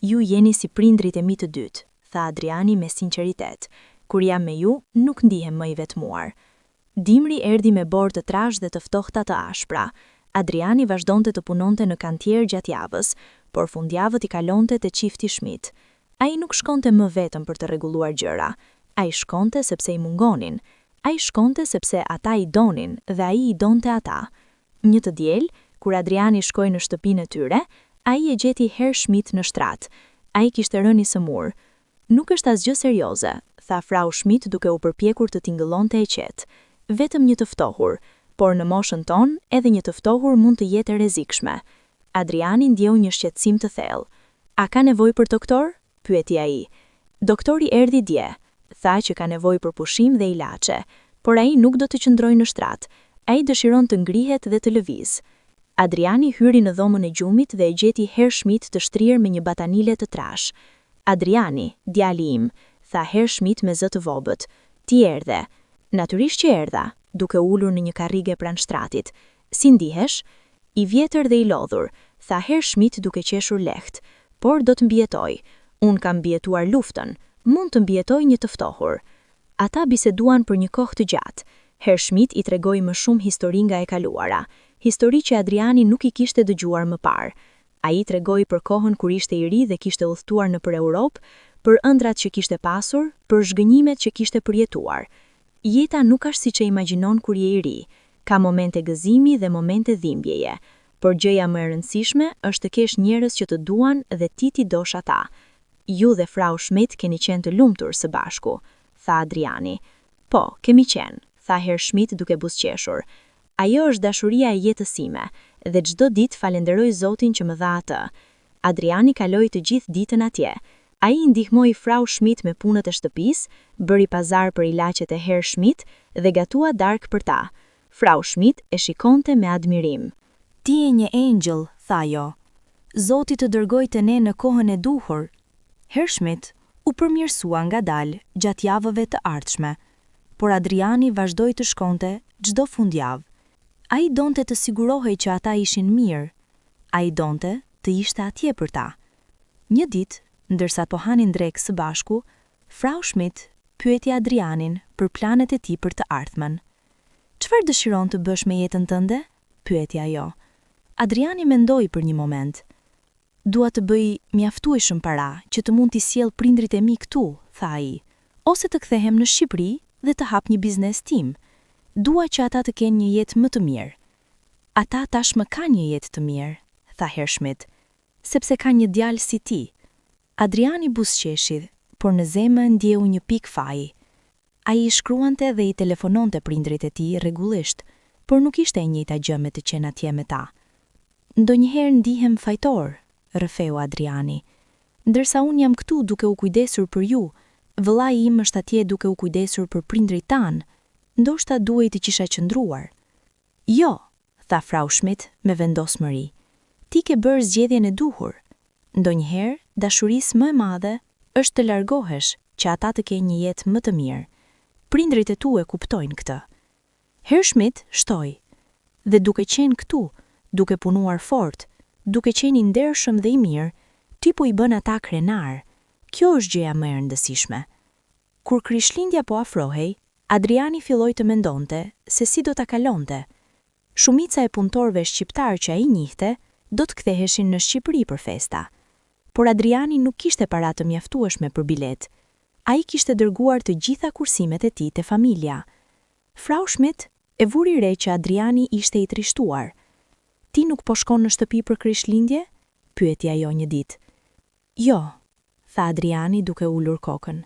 Speaker 2: "Ju jeni si prindrit e mi të dytë", tha Adriani me sinqeritet. "Kur jam me ju, nuk ndihem më i vetmuar." Dimri erdhi me borë të trashë dhe të ftohta të ashpra. Adriani vazhdonte të punonte në kantier gjatë javës, por fundjavët i kalonte te çifti Schmidt. Ai nuk shkonte më vetëm për të rregulluar gjëra. Ai shkonte sepse i mungonin. Ai shkonte sepse ata i donin dhe ai i donte ata. Një të diel, kur Adriani shkoi në shtëpinë e tyre, ai e gjeti Herr Schmidt në shtrat. Ai kishte rënë i sëmur. "Nuk është asgjë serioze", tha Frau Schmidt duke u përpjekur të tingëllonte e qetë. "Vetëm një të ftohur, por në moshën tonë edhe një të ftohur mund të jetë e rrezikshme." Adriani ndjeu një shqetësim të thellë. "A ka nevojë për doktor?" pyeti ai. "Doktori erdhi dje. Tha që ka nevojë për pushim dhe ilaçe, por ai nuk do të qëndrojë në shtrat. Ai dëshiron të ngrihet dhe të lëviz." Adriani hyri në dhomën e gjumit dhe e gjeti Herr Schmidt të shtrirë me një batanile të trash. "Adriani, djali im", tha Herr Schmidt me zë të vobët. "Ti erdhe." "Natyrisht që erdha", duke ulur në një karrige pranë shtratit. "Si ndihesh?" "I vjetër dhe i lodhur", tha Herr Schmidt duke qeshur lehtë. "Por do të mbijetoj. Unë kam mbijetuar luftën. Mund të mbijetoj një të ftohur." Ata biseduan për një kohë të gjatë. Herr Schmidt i tregoi më shumë histori nga e kaluara, histori që Adriani nuk i kishte dëgjuar më parë. Ai tregoi për kohën kur ishte i ri dhe kishte udhëtuar nëpër Europë, për ëndrat që kishte pasur, për zhgënjimet që kishte përjetuar. "Jeta nuk është siç e imagjinon kur je i ri. Ka momente gëzimi dhe momente dhimbjeje, por gjëja më e rëndësishme është të kesh njerëz që të duan dhe ti dosh ata. Ju dhe Frau Schmidt keni qenë të lumtur së bashku", tha Adriani. "Po, kemi qenë", tha Herr Schmidt duke buzëqeshur. "Ajo është dashuria e jetës sime dhe çdo ditë falenderoj Zotin që më dha atë." Adriani kaloi të gjithë ditën atje. Ai ndihmoi Frau Schmidt me punët e shtëpisë, bëri pazar për ilaçet e Herr Schmidt dhe gatua darkë për ta. Frau Schmidt e shikonte me admirim. "Ti je një engjël", tha ajo. "Zoti të dërgoi te ne në kohën e duhur." Herr Schmidt u përmirësua ngadalë gjatë javëve të ardhshme, por Adriani vazhdoi të shkonte çdo fundjavë. Ai donte të sigurohej që ata ishin mirë. Ai donte të ishte atje për ta. Një ditë, ndërsa po hanin drekë së bashku, Frau Schmidt pyeti Adrianin për planet e tij për të ardhmen. "Çfarë dëshiron të bësh me jetën tënde?" pyeti ajo. Adriani mendoi për një moment. "Dua të bëj mjaftueshëm para që të mund t'i sjell prindrit e mi këtu", tha ai, "ose të kthehem në Shqipëri dhe të hap një biznes tim. Dua që ata të kenë një jetë më të mirë." "Ata tashmë kanë një jetë të mirë", tha Herr Schmidt, "sepse ka një djalë si ti." Adriani buzëqeshi, por në zemër ndjeu një pikë faji. Ai i shkruante dhe i telefononte prindrit e tij rregullisht, por nuk ishte e njëjta gjë me të qenë atje me ta. "Ndonjëherë ndihem fajtor", rrëfeu Adriani. "Ndërsa unë jam këtu duke u kujdesur për ju, vëllai im është atje duke u kujdesur për prindrit tanë. Ndoshta duhej të kisha qëndruar." "Jo", tha Frau Schmidt me vendosmëri. "Ti ke bërë zgjedhjen e duhur. Ndonjëherë dashurisë më e madhe është të largohesh që ata të kenë një jetë më të mirë. Prindrit e tu e kuptojnë këtë." Herr Schmidt shtoi. "Dhe duke qenë këtu, duke punuar fort, duke qenë i ndershëm dhe i mirë, ti po i bën ata krenar. Kjo është gjëja më e rëndësishme." Kur Krishtlindja po afrohej, Adriani filloi të mendonte se si do ta kalonte. Shumica e punëtorëve shqiptar që ai njihte do të ktheheshin në Shqipëri për festa. Por Adriani nuk kishte para të mjaftueshme për bilet. Ai kishte dërguar të gjitha kursimet e tij te familja. Frau Schmidt e vuri re që Adriani ishte i trishtuar. Ti nuk po shkon në shtëpi për Krishtlindje? Pyeti ajo një ditë. Jo, tha Adriani duke ulur kokën.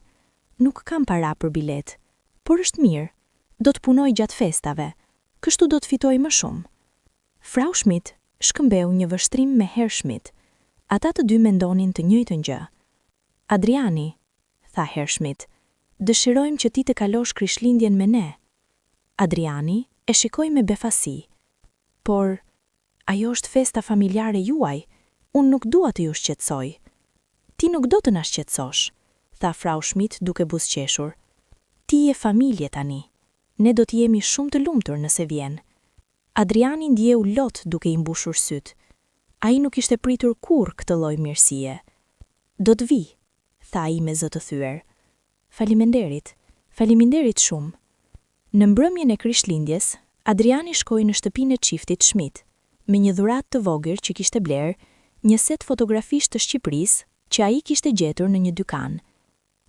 Speaker 2: Nuk kam para për bilet, por është mirë. Do të punoj gjatë festave, kështu do të fitoj më shumë. Frau Schmidt shkëmbeu një vështrim me Herr Schmidt. Ata të dy mendonin të njëjtën gjë. Adriani, tha Herr Schmidt, dëshirojmë që ti të kalosh Krishtlindjen me ne. Adriani e shikoi me befasi. Por, ajo është festa familjare juaj, unë nuk dua të ju shqetësoj. Ti nuk do të na shqetësosh, tha Frau Schmidt duke buzëqeshur. Ti je familje tani. Ne do të jemi shumë të lumtur nëse vjen. Adriani ndjeu lot duke i mbushur syt. Ai nuk ishte pritur kurrë këtë lloj mirësie. Do të vi, tha ai me zë të thyer. Faleminderit shumë. Në mbrëmjen e Krishtlindjes, Adriani shkoi në shtëpinë e çiftit Schmidt, me një dhuratë të vogël që kishte bler, një set fotografish të Shqipërisë që ai kishte gjetur në një dykan.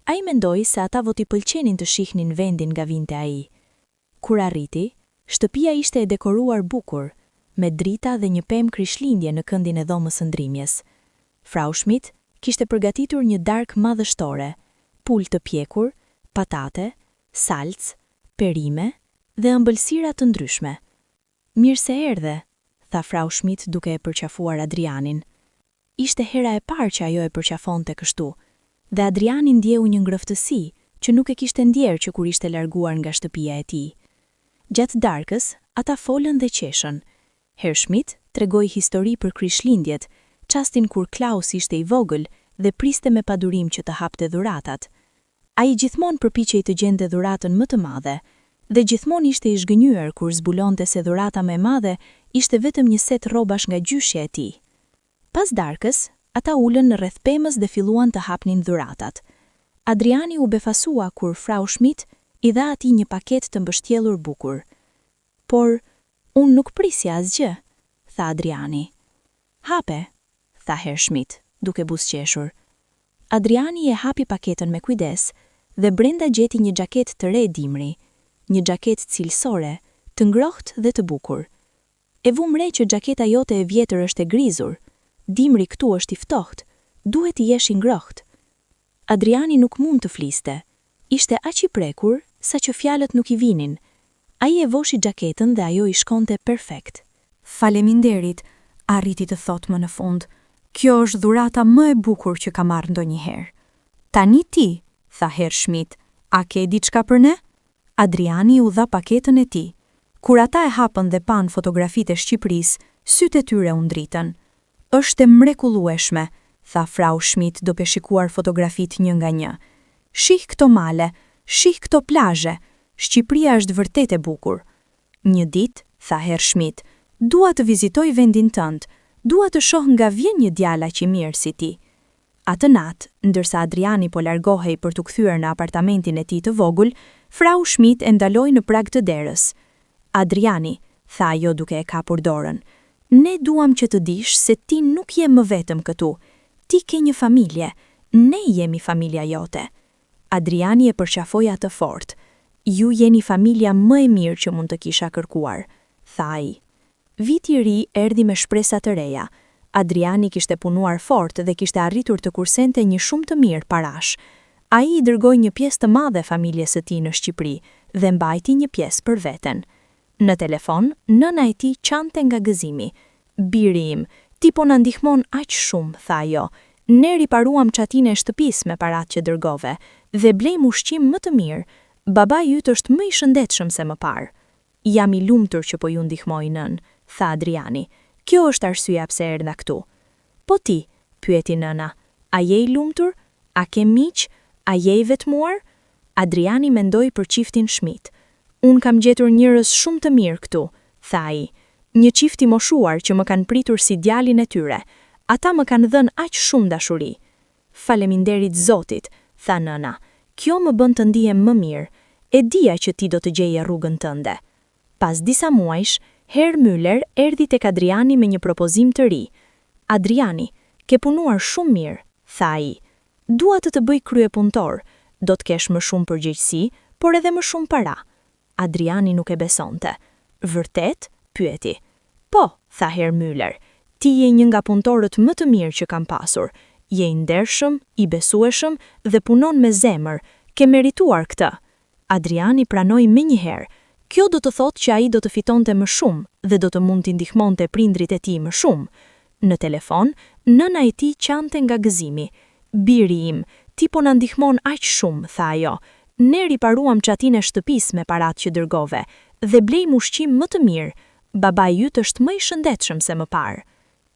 Speaker 2: Ai mendoi se ata voti pëlqenin të shihnin vendin nga vinte ai. Kur arriti, shtëpia ishte e dekoruar bukur, me drita dhe një pemë Krishtlindje në këndin e dhomës së ndrimjes. Frau Schmidt kishte përgatitur një darkë madhështore, pul të pjekur, patate, salcë, perime dhe ëmbëlsira të ndryshme. Mirë se erdhe, tha Frau Schmidt duke e përqafuar Adrianin. Ishte hera e parë që ajo e përqafonte kështu, dhe Adriani ndjeu një ngrohtësi që nuk e kishte ndjerë që kur ishte larguar nga shtëpia e tij. Gjatë darkës, ata folën dhe qeshën. Herr Schmidt tregoi histori për Krishtlindjet, çastin kur Klaus ishte i vogël dhe priste me padurim që të hapte dhuratat. Ai gjithmonë përpiqej të gjente dhuratën më të madhe, dhe gjithmonë ishte i zhgënjur kur zbulonte se dhurata më e madhe ishte vetëm një set rrobash nga gjyshja e tij. Pas darkës, ata ulën në rreth pemës dhe filluan të hapnin dhuratat. Adriani u befasua kur Frau Schmidt i dha atij një paketë të mbështjellur bukur. Por, unë nuk prisja asgjë, tha Adriani. Hape, tha Herr Schmidt, duke buzëqeshur. Adriani e hapi paketën me kujdes dhe brenda gjeti një xhaketë të re dimri, një xhaketë cilësore, të ngrohtë dhe të bukur. E vum re që xhaketa jote e vjetër është e grizur. Dimri këtu është i ftohtë, duhet të jesh i ngrohtë. Adriani nuk mund të fliste. Ishte aq i prekur sa që fjalët nuk i vinin. Ai e voshi xhaketën dhe ajo i shkonte perfekt.
Speaker 1: Faleminderit, arriti të thotë më në fund. Kjo është dhurata më e bukur që ka marrë ndonjëherë. Tani ti, tha Herr Schmidt, a ke diçka për ne? Adriani u dha paketën e tij. Kur ata e hapën dhe pan fotografitë e Shqipërisë, sytë e tyre u ndritën. Është e mrekullueshme, tha Frau Schmidt duke shikuar fotografitë një nga një. Shih këto male, shih këto plazhe. Shqipëria është vërtet e bukur. Një ditë, tha Herr Schmidt, dua të vizitoj vendin tënd. Dua të shoh nga vjen një djala që mirë si ti. Atë natë, ndërsa Adriani po largohej për të kthyer në apartamentin e tij të vogël, Frau Schmidt e ndaloi në prag të derës. Adriani, tha ajo duke e kapur dorën, ne duam që të dish se ti nuk je më vetëm këtu. Ti ke një familje, ne jemi familja jote. Adriani e përqafoi atë fort. Ju jeni familja më e mirë që mund të kisha kërkuar, tha ai. Viti i ri erdhi me shpresa të reja. Adriani kishte punuar fort dhe kishte arritur të kursente një shumë të mirë parash. Ai i dërgoi një pjesë të madhe familjes së tij në Shqipëri dhe mbajti një pjesë për veten. Në telefon, nëna e tij qante nga gëzimi. Biri im, ti po na ndihmon aq shumë, tha ajo. Ne riparuam çatinë e shtëpisë me paratë që dërgove dhe blejm ushqim më të mirë. Babai yt është më i shëndetshëm se më parë. Jam i lumtur që po ju ndihmoj nën, tha Adriani. Kjo është arsyeja pse erdha këtu. Po ti, pyeti nëna, a je i lumtur? A ke miq? A je i vetmuar? Adriani mendoi për çiftin Schmidt. Un kam gjetur njerëz shumë të mirë këtu, tha ai. Një çift i moshuar që më kanë pritur si djalin e tyre. Ata më kanë dhënë aq shumë dashuri. Faleminderit Zotit, tha nëna. Kjo më bën të ndihem më mirë, e dija që ti do të gjeje rrugën tënde. Pas disa muajsh, Herr Müller erdhi tek Adriani me një propozim të ri. Adriani, ke punuar shumë mirë, tha ai. Dua të bëj kryepunëtor, do të kesh më shumë përgjegjësi, por edhe më shumë para. Adriani nuk e besonte. Vërtet? Pyeti. Po, tha Herr Müller, ti je një nga punëtorët më të mirë që kam pasur. Je i ndershëm, i besueshëm dhe punon me zemër, ke merituar këtë. Adriani pranoi menjëherë. Kjo do të thotë që ai do të fitonte më shumë dhe do të mund t'i ndihmonte prindrit e tij më shumë. Në telefon, nëna e tij qante nga gëzimi. Biri im, ti po na ndihmon aq shumë, tha ajo. Ne riparuam çatin e shtëpisë me paratë që dërgove dhe blejmë ushqim më të mirë. Babai yt është më i shëndetshëm se më parë.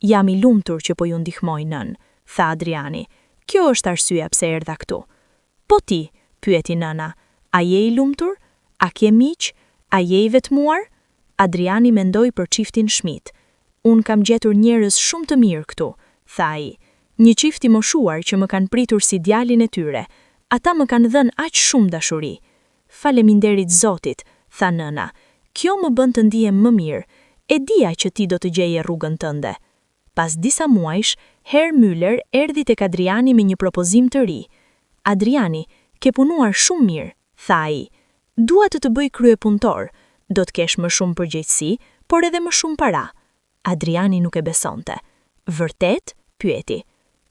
Speaker 1: Jam i lumtur që po ju ndihmoj nën, tha Adriani. Kjo është arsyeja pse erdha këtu. Po ti, pyeti nëna, a je i lumtur? A ke miq? A je i vetmuar? Adriani mendoi për çiftin Schmidt. Unë kam gjetur njerëz shumë të mirë këtu, tha ai. Një çift i moshuar që më kanë pritur si djalin e tyre. Ata më kanë dhënë aq shumë dashuri. Faleminderit Zotit, tha nëna. Kjo më bën të ndihem më mirë. E dija që ti do të gjeje rrugën tënde. Pas disa muajsh, Herr Müller erdhi tek Adriani me një propozim të ri. Adriani, ke punuar shumë mirë, tha ai. Dua të bëj kryepunëtor, do të kesh më shumë përgjegjësi, por edhe më shumë para. Adriani nuk e besonte. Vërtet? Pyeti.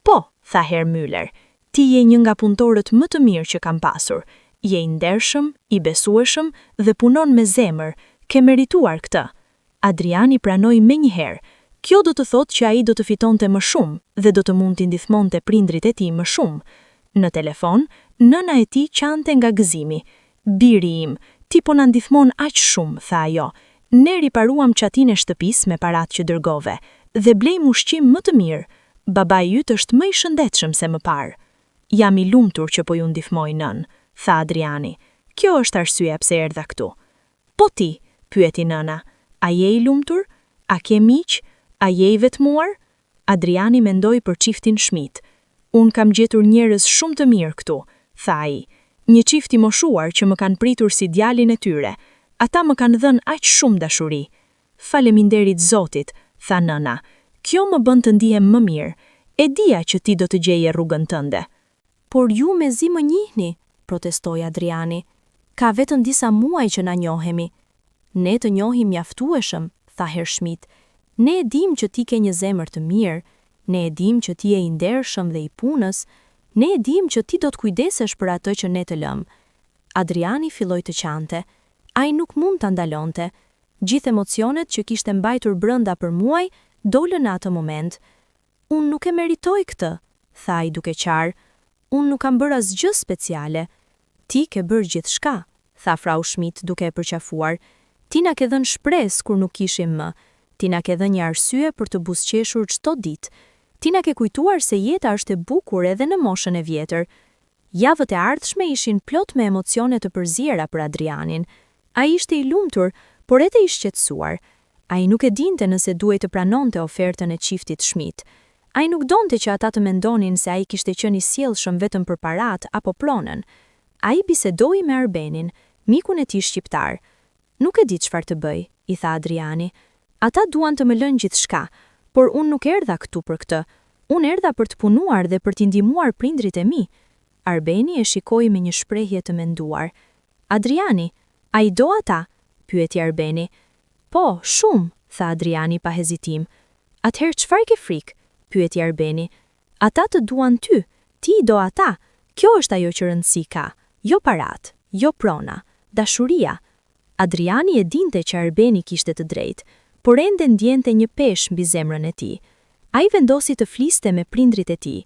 Speaker 1: Po, tha Herr Müller, ti je një nga punëtorët më të mirë që kam pasur. Je i ndershëm, i besueshëm dhe punon me zemër, ke merituar këtë. Adriani pranoi menjëherë. Kjo do të thotë që ai do të fitonte më shumë dhe do të mund t'i ndihmonte prindrit e tij më shumë. Në telefon, nëna e tij qante nga gëzimi. Biri im, ti po na ndihmon aq shumë, tha ajo. Ne riparuam çatin e shtëpisë me paratë që dërgove dhe blejmë ushqim më të mirë. Babai yt është më i shëndetshëm se më parë. Jam i lumtur që po ju ndihmoj nën, tha Adriani. Kjo është arsyeja pse erdha këtu. Po ti, pyeti nëna, a je i lumtur? A ke miq? A je i vetmuar? Adriani mendoi për çiftin Schmidt. Unë kam gjetur njerëz shumë të mirë këtu, tha ai. Një çift i moshuar që më kanë pritur si djalin e tyre. Ata më kanë dhënë aq shumë dashuri. Faleminderit Zotit, tha nëna. Kjo më bën të ndihem më mirë. E dija që ti do të gjeje rrugën tënde. Por ju mezi më njihni, protestoi Adriani. Ka vetëm disa muaj që na njohemi. Ne të njohim mjaftueshëm, tha Herr Schmidt. Ne e dim që ti ke një zemër të mirë. Ne e dim që ti je i ndershëm dhe i punës. Ne e dim që ti do të kujdesesh për atë që ne të lëm. Adriani filloi të qante. Ai nuk mund ta ndalonte. Gjithë emocionet që kishte mbajtur brenda për muaj dolën në atë moment. Unë nuk e meritoj këtë, tha ai duke qarë. Unë nuk kam bërë asgjë speciale. Ti ke bërë gjithçka, tha Frau Schmidt duke e përqafuar. Ti na ke dhënë shpresë kur nuk kishim më. Ti na ke dhënë një arsye për të buzëqeshur çdo ditë. Ti na ke kujtuar se jeta është e bukur edhe në moshën e vjetër. Javët e ardhshme ishin plot me emocione të përziera për Adrianin. Ai ishte i lumtur, por edhe i shqetësuar. Ai nuk e dinte nëse duhej të pranonte ofertën e çiftit Schmidt. Ai nuk donte që ata të mendonin se ai kishte qenë i sjellshëm vetëm për paratë apo pronën. Ai bisedoi me Arbenin, mikun e tij shqiptar. Nuk e di çfarë të bëj, i tha Adriani. Ata duan të më lënë gjithçka, por unë nuk erdha këtu për këtë. Unë erdha për të punuar dhe për t'i ndihmuar prindrit e mi. Arbeni e shikoi me një shprehje të menduar. Adriani, a i do ata? Pyeti Arbeni. Po, shumë, tha Adriani pa hezitim. Atëherë çfarë ke frikë? Pyeti Arbeni. Ata të duan ty, ti i do ata. Kjo është ajo që rëndësi ka, jo parat, jo prona, dashuria. Adriani e dinte që Arbeni kishte të drejtë, por ende ndjente një peshë mbi zemrën e tij. Ai vendosi të fliste me prindrit e tij.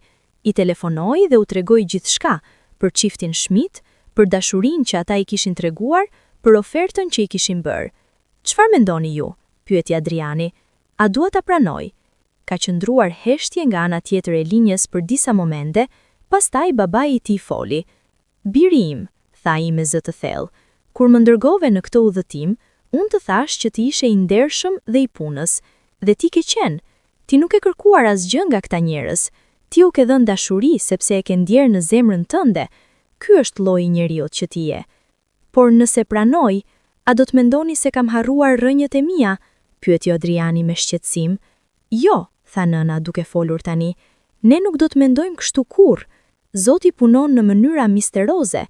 Speaker 1: I telefonoi dhe u tregoi gjithçka për çiftin Schmidt, për dashurinë që ata i kishin treguar, për ofertën që i kishin bërë. Çfarë mendoni ju? Pyeti Adriani. A dua ta pranoj? Ka qëndruar heshtje nga ana tjetër e linjës për disa momente, pastaj babai i tij foli. Biri im, tha ai me zë të thellë, kur më ndërgove në këtë udhëtim, unë të thash që ti ishe i ndershëm dhe i punës, dhe ti ke qenë. Ti nuk e kërkuar asgjë nga këta njerëz. Ti u ke dhënë dashuri sepse e ke ndjerë në zemrën tënde. ky është lloji i njeriut që ti je. Por nëse pranoj, a do të mendoni se kam harruar rrënjët e mia? Pyeti Adriani me shqetësim. Jo, tha nëna duke folur tani. Ne nuk do të mendojmë kështu kurrë. Zoti punon në mënyra misterioze.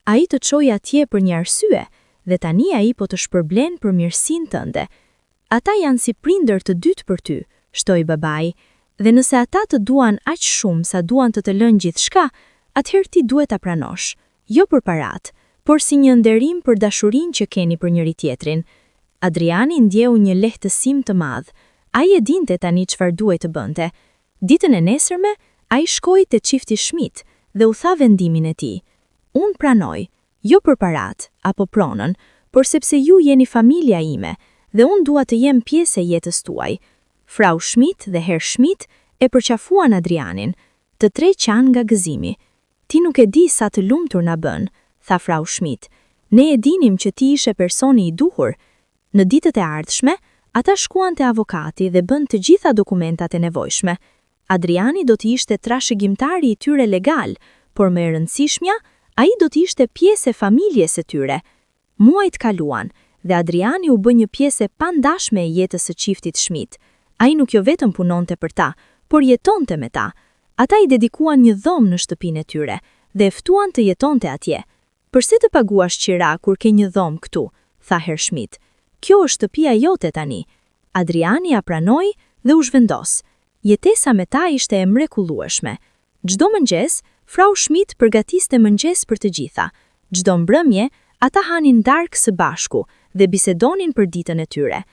Speaker 1: Ai të çoi atje për një arsye dhe tani ai po të shpërblen për mirësinë tënde. Ata janë si prindër të dytë për ty, shtoi babai, dhe nëse ata të duan aq shumë sa duan të lënë gjithçka, atëherë ti duhet ta pranosh, jo për parat, por si një nderim për dashurinë që keni për njëri tjetrin. Adriani ndjeu një lehtësim të madh. Ai e dinte tani çfarë duhej të bënte. Ditën e nesërme, ai shkoi te çifti Schmidt dhe u tha vendimin e tij. Unë pranoj, jo për parat apo pronën, por sepse ju jeni familja ime dhe unë dua të jem pjesë e jetës tuaj. Frau Schmidt dhe Herr Schmidt e përqafuan Adrianin, të tre qanë nga gëzimi. Ti nuk e di sa të lumtur na bën, tha Frau Schmidt. Ne e dinim që ti ishe personi i duhur. Në ditët e ardhshme, ata shkuan te avokati dhe bën të gjitha dokumentat e nevojshme. Adriani do të ishte trashëgimtari i tyre legal, por më e rëndësishmja, ai do të ishte pjesë e familjes së tyre. Muajt kaluan dhe Adriani u bë një pjesë e pandashme e jetës së çiftit Schmidt. Ai nuk jo vetëm punonte për ta, por jetonte me ta. Ata i dedikuan një dhomë në shtëpinë e tyre dhe e ftuan të jetonte atje. Përse të paguash qira kur ke një dhomë këtu, tha Herr Schmidt. Kjo është shtëpia jote tani. Adriani ja pranoi dhe u zhvendos. Jetesa me ta ishte e mrekullueshme. Çdo mëngjes, Frau Schmidt përgatiste mëngjes për të gjitha. Çdo mbrëmje, ata hanin darkë së bashku dhe bisedonin për ditën e tyre.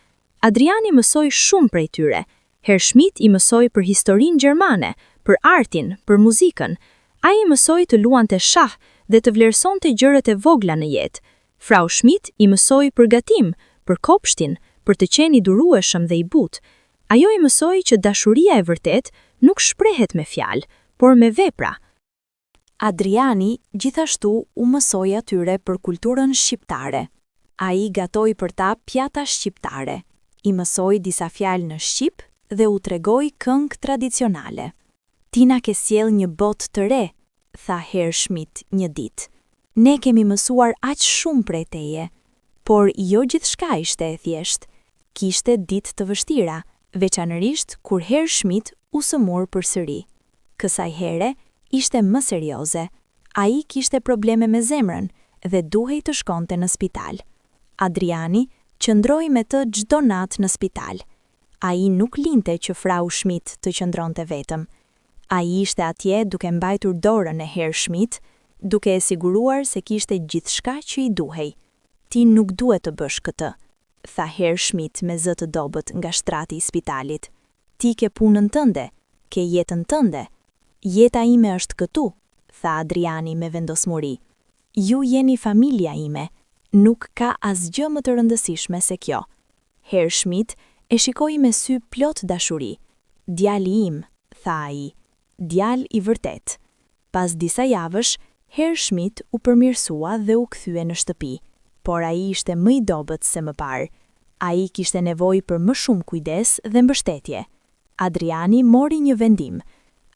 Speaker 1: Adriani mësoi shumë prej tyre. Herr Schmidt i mësoi për historinë gjermane, për artin, për muzikën. Ai i mësoi të luante shah dhe të vlerësonte gjërat e vogla në jetë. Frau Schmidt i mësoi për gatim, për kopshtin, për të qenë i durueshëm dhe i butë. Ajo i mësoi që dashuria e vërtet nuk shprehet me fjalë, por me vepra.
Speaker 2: Adriani gjithashtu u mësoi atyre për kulturën shqiptare. Ai gatoi për ta pjata shqiptare. I mësoi disa fjalë në shqip dhe u tregoi këngë tradicionale. Ti na ke sjell një botë të re, tha Herr Schmidt një ditë. Ne kemi mësuar aq shumë prej teje, por jo gjithçka ishte e thjeshtë. Kishte ditë të vështira, veçanërisht kur Herr Schmidt u sëmur përsëri. Kësaj here ishte më serioze. Ai kishte probleme me zemrën dhe duhej të shkonte në spital. Adriani qëndroi me të çdo natë në spital. Ai nuk linte që Frau Schmidt të qëndronte vetëm. Ai ishte atje duke mbajtur dorën e Herr Schmidt, duke e siguruar se kishte gjithçka që i duhej. Ti nuk duhet të bësh këtë, tha Herr Schmidt me zë të dobët nga shtrati i spitalit. Ti ke punën tënde, ke jetën tënde. Jeta ime është këtu, tha Adriani me vendosmëri. Ju jeni familja ime, nuk ka asgjë më të rëndësishme se kjo. Herr Schmidt e shikoi me sy plot dashuri. Djali im, tha ai, djal i vërtet. Pas disa javësh, Herr Schmidt u përmirësua dhe u kthye në shtëpi, por ai ishte më i dobët se më parë. Ai kishte nevojë për më shumë kujdes dhe mbështetje. Adriani mori një vendim.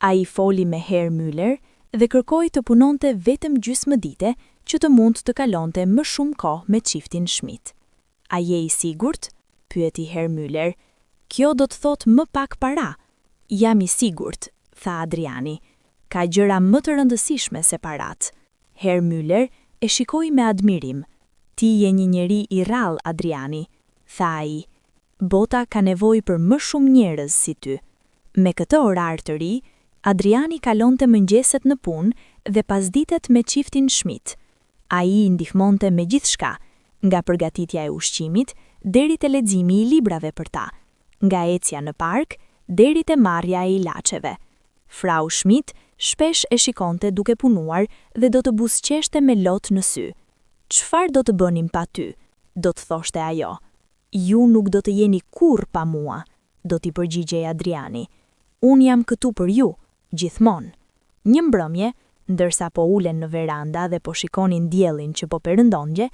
Speaker 2: Ai foli me Herr Müller dhe kërkoi të punonte vetëm gjysmë dite që të mund të kalonte më shumë kohë me çiftin Schmidt. A je i sigurt? Pyeti Herr Müller. Kjo do të thotë më pak para. Jam i sigurt, tha Adriani. Ka gjëra më të rëndësishme se parat. Herr Müller e shikoi me admirim. Ti je një njeri i rrallë, Adriani, tha ai. Bota ka nevojë për më shumë njerëz si ty. Me këtë orar të ri, Adriani kalonte mëngjeset në punë dhe pasditet me çiftin Schmidt. Ai i ndihmonte me gjithçka, nga përgatitja e ushqimit deri te leximi i librave për ta, nga ecja në park deri te marrja e ilaçeve. Frau Schmidt shpesh e shikonte duke punuar dhe do të buzëqeshte me lot në sy. Çfarë do të bënim pa ty? Do të thoshte ajo. Ju nuk do të jeni kurrë pa mua, do t'i përgjigjej Adriani. Unë jam këtu për ju, gjithmonë. Një mbrëmje, ndërsa po ulen në veranda dhe po shikonin diellin që po perëndonte,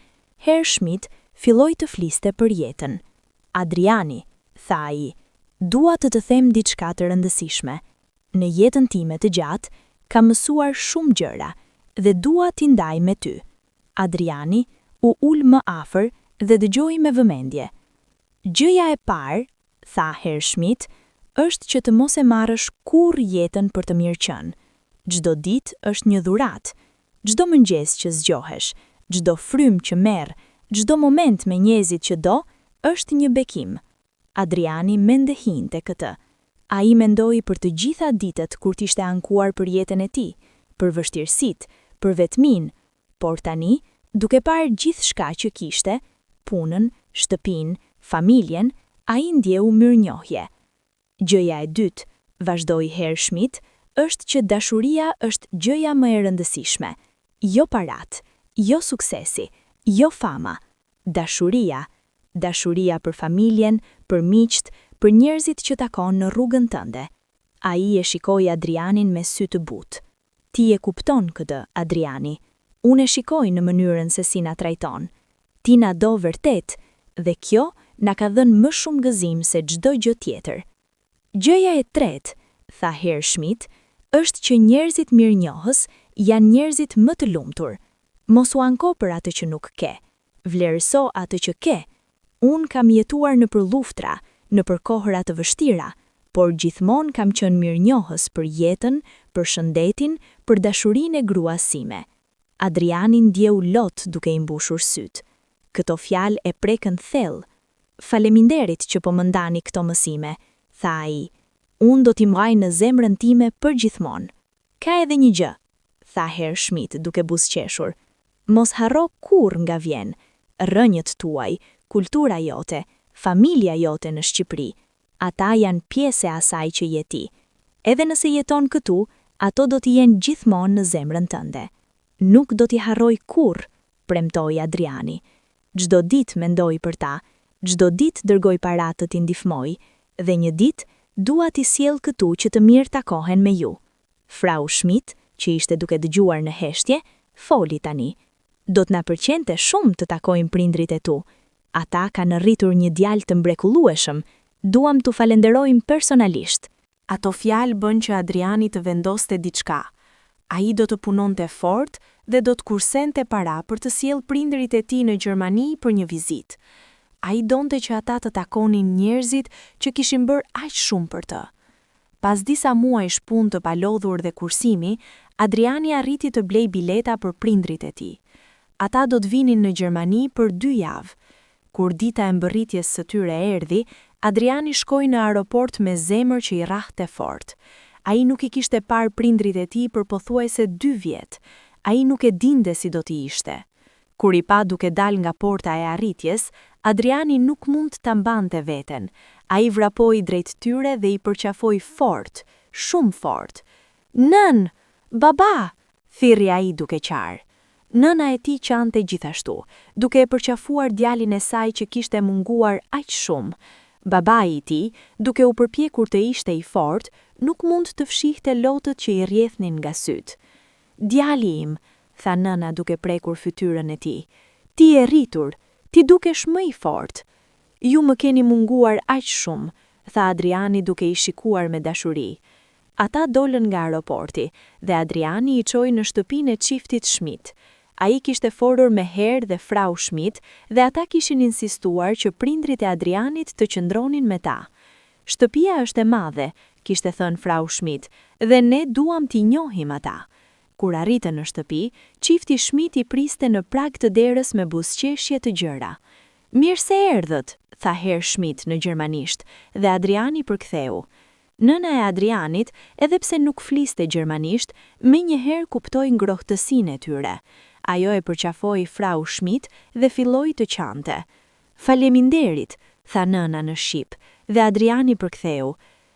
Speaker 2: Herr Schmidt filloi të fliste për jetën. Adriani, tha ai, dua të them diçka të rëndësishme. Në jetën time të gjatë, kam mësuar shumë gjëra. dhe dua t'i ndaj me ty. Adriani u ul më afër dhe dëgjoi me vëmendje. Gjëja e parë, tha Herr Schmidt, është që të mos e marrësh kurrë jetën për të mirë qenë. Çdo ditë është një dhuratë. Çdo mëngjes që zgjohesh, çdo frymë që merr, çdo moment me njerëzit që do, është një bekim. Adriani mendehinte këtë. Ai mendoi për të gjitha ditët kur t'ishte ankuar për jetën e tij, për vështirësitë, për vetminë, por tani, duke parë gjithçka që kishte, punën, shtëpinë, familjen, ai ndjeu mirënjohje. Gjëja e dytë, vazhdoi Herr Schmidt, është që dashuria është gjëja më e rëndësishme. Jo parat, jo suksesi, jo fama. Dashuria për familjen, për miqt, për njerëzit që takon në rrugën tënde. Ai e shikoi Adrianin me sy të butë. Ti e kupton këtë, Adriani. Unë e shikoj në mënyrën se si na trajton. Ti na do vërtet, dhe kjo na ka dhënë më shumë gëzim se çdo gjë tjetër. Gjëja e tretë, tha Herr Schmidt, është që njerëzit mirënjohës janë njerëzit më të lumtur. Mos u anko për atë që nuk ke. Vlerëso atë që ke. Unë kam jetuar në për luftra, në për kohëra të vështira, por gjithmonë kam qenë mirënjohës për jetën, për shëndetin, për dashurinë e gruas sime. Adriani ndjeu lot duke I mbushur syt. Këto fjalë e prekën thellë. Faleminderit që po më ndani këto mësime, tha ai. Unë do t'i mbaj në zemrën time për gjithmonë. Ka edhe një gjë, tha Herr Schmidt duke buzëqeshur. Mos harro kur nga vjen. Rënjët tuaj, kultura jote, familja jote në Shqipëri. Ata janë pjesë e asaj që je ti. Edhe nëse jeton këtu, ato do t'i jenë gjithmonë në zemrën tënde. Nuk do t'i harroj kur, premtoi Adriani. Çdo ditë mendoj për ta, çdo ditë dërgoj para të t'i ndihmoj, dhe një ditë dua t'i sjell këtu që të mirë takohen me ju. Frau Schmidt, që ishte duke dëgjuar në heshtje, foli tani. Do t'na pëlqente shumë të takojmë prindrit e tu. Ata kanë rritur një djalë të mrekullueshëm. Duam t'u falenderojmë personalisht. Ato fjalë bën që Adriani të vendoste diçka. Ai do të punonte fort dhe do të kursente para për të sjell prindrit e tij në Gjermani për një vizitë. Ai donte që ata të takonin njerëzit që kishin bërë aq shumë për të. Pas disa muajsh punë të palodhur dhe kursimi, Adriani arriti të blej bileta për prindrit e tij. Ata do të vinin në Gjermani për 2 javë. Kur dita e mbërritjes së tyre erdhi, Adriani shkoi në aeroport me zemër që I rrahte fort. Ai nuk I kishte parë prindrit e tij për pothuajse 2 vjet. Ai nuk e dinte si do t'i ishte. Kur I pa duke dal nga porta e arritjes, Adriani nuk mund ta mbante veten. Ai vrapoi drejt tyre dhe I përqafoi fort, shumë fort. Nën, baba, thirrri ai duke qarë. Nëna e tij qante gjithashtu, duke e përqafuar djalin e saj që kishte munguar aq shumë. Babai I tij, duke u përpjekur të ishte I fortë, nuk mund të fshihte lotët që I rrjedhnin nga syt. Djali im, tha nëna duke prekur fytyrën e tij. Ti e rritur, ti dukesh më I fortë. Ju më keni munguar aq shumë, tha Adriani duke I shikuar me dashuri. Ata dolën nga aeroporti dhe Adriani I çoi në shtëpinë e çiftit Schmidt. Ai kishte folur me Herr dhe Frau Schmidt dhe ata kishin insistuar që prindrit e Adrianit të qëndronin me ta. Shtëpia është e madhe, kishte thënë Frau Schmidt, dhe ne duam t'i njohim ata. Kur arritën në shtëpi, çifti Schmidt I priste në prag të derës me buzëqeshje të gjëra. Mirë se erdhët, tha Herr Schmidt në gjermanisht, dhe Adriani përktheu. Nëna e Adrianit, edhe pse nuk fliste gjermanisht, menjëherë kuptoi ngrohtësinë e tyre. Ajo e përqafoi Frau Schmidt dhe filloi të qante. Faleminderit, tha nëna në shqip, dhe Adriani përktheu.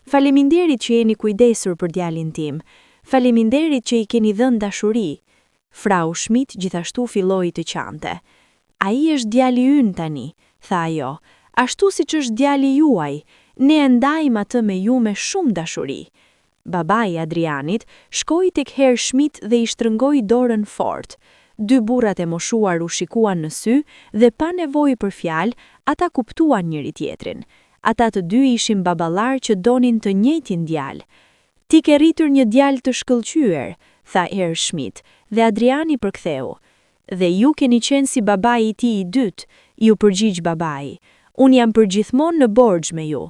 Speaker 2: Faleminderit që jeni kujdesur për djalin tim. Faleminderit që I keni dhënë dashuri. Frau Schmidt gjithashtu filloi të qante. Ai është djali ynë tani, tha ajo, ashtu siç është djali juaj. Ne e ndajmë atë me ju me shumë dashuri. Babai I Adrianit shkoi tek Herr Schmidt dhe I shtrëngoi dorën fort. 2 burrat e moshuar u shikuan në sy dhe pa nevojë për fjalë, ata kuptuan njëri tjetrin. Ata të dy ishin baballar që donin të njëjtin djalë. Ti ke rritur një djalë të shkëlqyer, tha Herr Schmidt, dhe Adriani përktheu. Dhe ju keni qenë si babai i tij i dytë, ju përgjigj babai. Unë jam përgjithmonë në borxh me ju.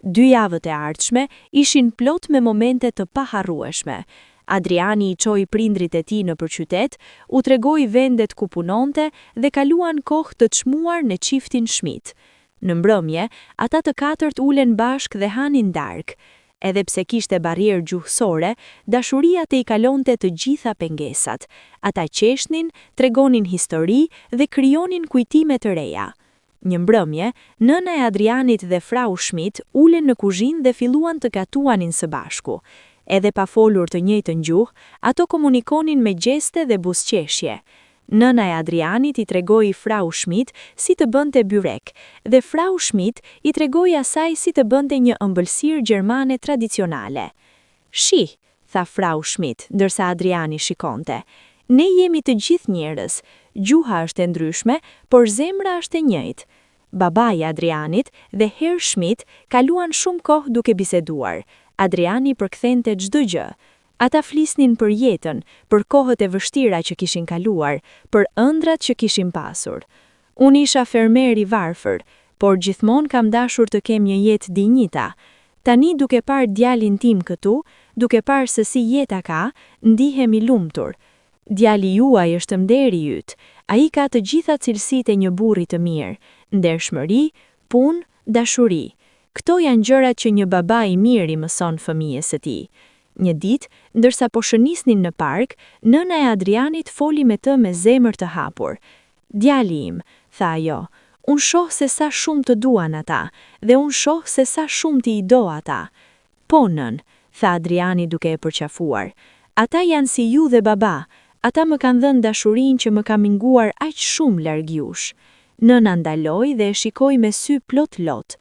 Speaker 2: 2 javët e ardhshme ishin plot me momente të paharrueshme. Adriani i çoi prindrit e tij nëpër qytet, u tregoi vendet ku punonte dhe kaluan kohë të çmuar në çiftin Schmidt. Në mbrëmje, ata të katërt ulen bashk dhe hanin darkë. Edhe pse kishte barrierë gjuhësore, dashuria i kalonte të gjitha pengesat. Ata qeshnin, tregonin histori dhe krijonin kujtime të reja. Një mbrëmje, nëna e Adrianit dhe frau Schmidt ulen në kuzhinë dhe filluan të gatuanin së bashku. Edhe pa folur të njëjtën gjuhë, ato komunikonin me gjeste dhe buzëqeshje. Nëna e Adrianit i tregoi frau Schmidt si të bënte byrek, dhe frau Schmidt i tregoi asaj si të bënte një ëmbëlsirë gjermane tradicionale. "Shih", tha frau Schmidt, ndërsa Adriani shikonte. "Ne jemi të gjithë njerëz. Gjuha është e ndryshme, por zemra është e njëjtë." Babai i Adrianit dhe Herr Schmidt kaluan shumë kohë duke biseduar. Adriani përkthente çdo gjë. Ata flisnin për jetën, për kohët e vështira që kishin kaluar, për ëndrat që kishin pasur. "Unë isha fermer i varfër, por gjithmonë kam dashur të kem një jetë dinjita. Tani duke parë djalin tim këtu, duke parë se si jeta ka, ndihem i lumtur. Djali juaj është mderi yt. Ai ka të gjitha cilësitë e një burri të mirë: ndershmëri, punë, dashuri. Këto janë gjërat që një baba i mirë i mëson fëmijës së tij." Një ditë, ndërsa po shënisnin në park, nëna e Adrianit foli me të me zemër të hapur. "Djali im", tha ajo, "unë shoh se sa shumë të duan ata, dhe unë shoh se sa shumë ti i do ata." "Po nën", tha Adriani duke e përqafuar, "ata janë si ju dhe baba, ata më kanë dhënë dashurinë që më ka minguar aq shumë larg jush." Nëna ndaloi dhe e shikoi me sy plot lot.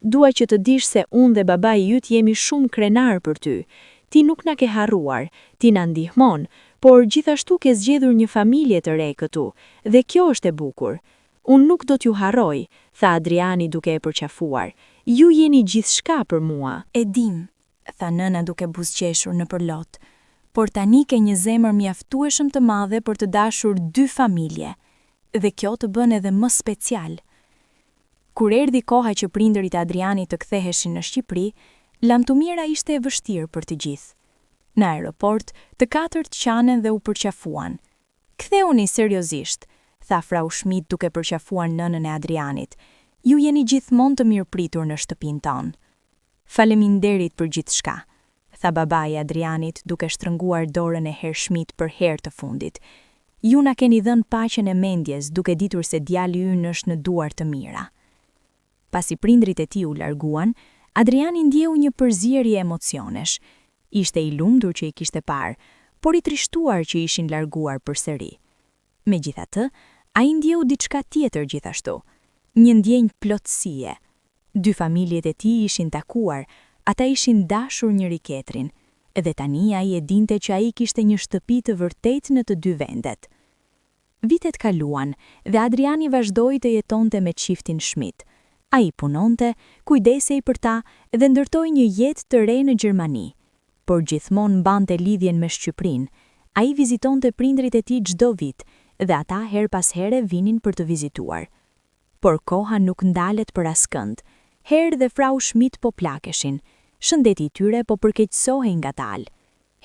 Speaker 2: "Dua që të dish se unë dhe babai yt jemi shumë krenar për ty. Ti nuk na ke harruar, ti na ndihmon, por gjithashtu ke zgjedhur një familje të re këtu, dhe kjo është e bukur." "Unë nuk do t'ju harroj", tha Adriani duke e përqafuar. "Ju jeni gjithçka për mua."
Speaker 1: "E dim", tha nëna duke buzëqeshur nëpër lot, "por tani ke një zemër mjaftueshëm të madhe për të dashur 2 familje, dhe kjo të bën edhe më special." Kur erdhi koha që prindërit e Adrianit të ktheheshin në Shqipëri, lamtumira ishte e vështirë për të gjithë. Në aeroport, të katërt qanen dhe u përqafuan. "Ktheuni seriozisht", tha frau Schmidt duke përqafuar nënën e Adrianit. "Ju jeni gjithmonë të mirëpritur në shtëpinë tonë." "Faleminderit për gjithçka", tha babai i Adrianit duke shtrënguar dorën e Herr Schmidt për herë të fundit. "Ju na keni dhënë paqen e mendjes duke ditur se djali ynë është në duar të mira." Pasi prindrit e tij u larguan, Adriani ndjeu një përzierje emocionesh. Ishte i lumtur që i kishte parë, por i trishtuar që ishin larguar përsëri. Megjithatë, ai ndjeu diçka tjetër gjithashtu, një ndjenjë plotësie. 2 familjet e tij ishin takuar, ata ishin dashur njëri tjetrin, edhe tani ai e dinte që ai kishte një shtëpi të vërtetë në të 2 vendet. Vitet kaluan dhe Adriani vazhdoi të jetonte me çiftin Schmidt. Ai punonte, kujdesej për ta dhe ndërtoi një jetë të re në Gjermani. Por gjithmonë mbante lidhjen me Shqipërinë. Ai vizitonte prindrit e tij çdo vit dhe ata her pas here vinin për të vizituar. Por koha nuk ndalet për askënd. Herr dhe frau Schmidt po plakeshin. Shëndeti i tyre po përkeqësohej ngadalë.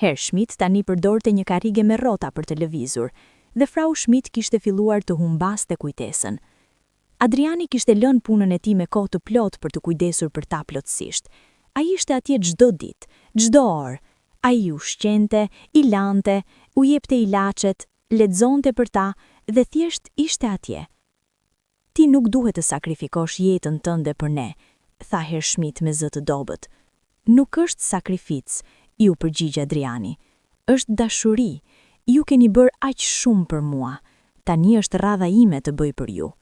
Speaker 1: Herr Schmidt tani përdorte një karrige me rrota për të lëvizur dhe frau Schmidt kishte filluar të humbaste kujtesën. Adriani kishte lënë punën e tij me kohë të plotë për të kujdesur për ta plotësisht. Ai ishte atje çdo ditë, çdo orë. Ai u ushqente, i lante, u jepte ilaçet, lexonte për ta dhe thjesht ishte atje. "Ti nuk duhet të sakrifikosh jetën tënde për ne", tha Herr Schmidt me zë të dobët. "Nuk është sakrificë", ju përgjigj Adriani. "Është dashuri. Ju keni bërë aq shumë për mua. Tani është radha ime të bëj për ju."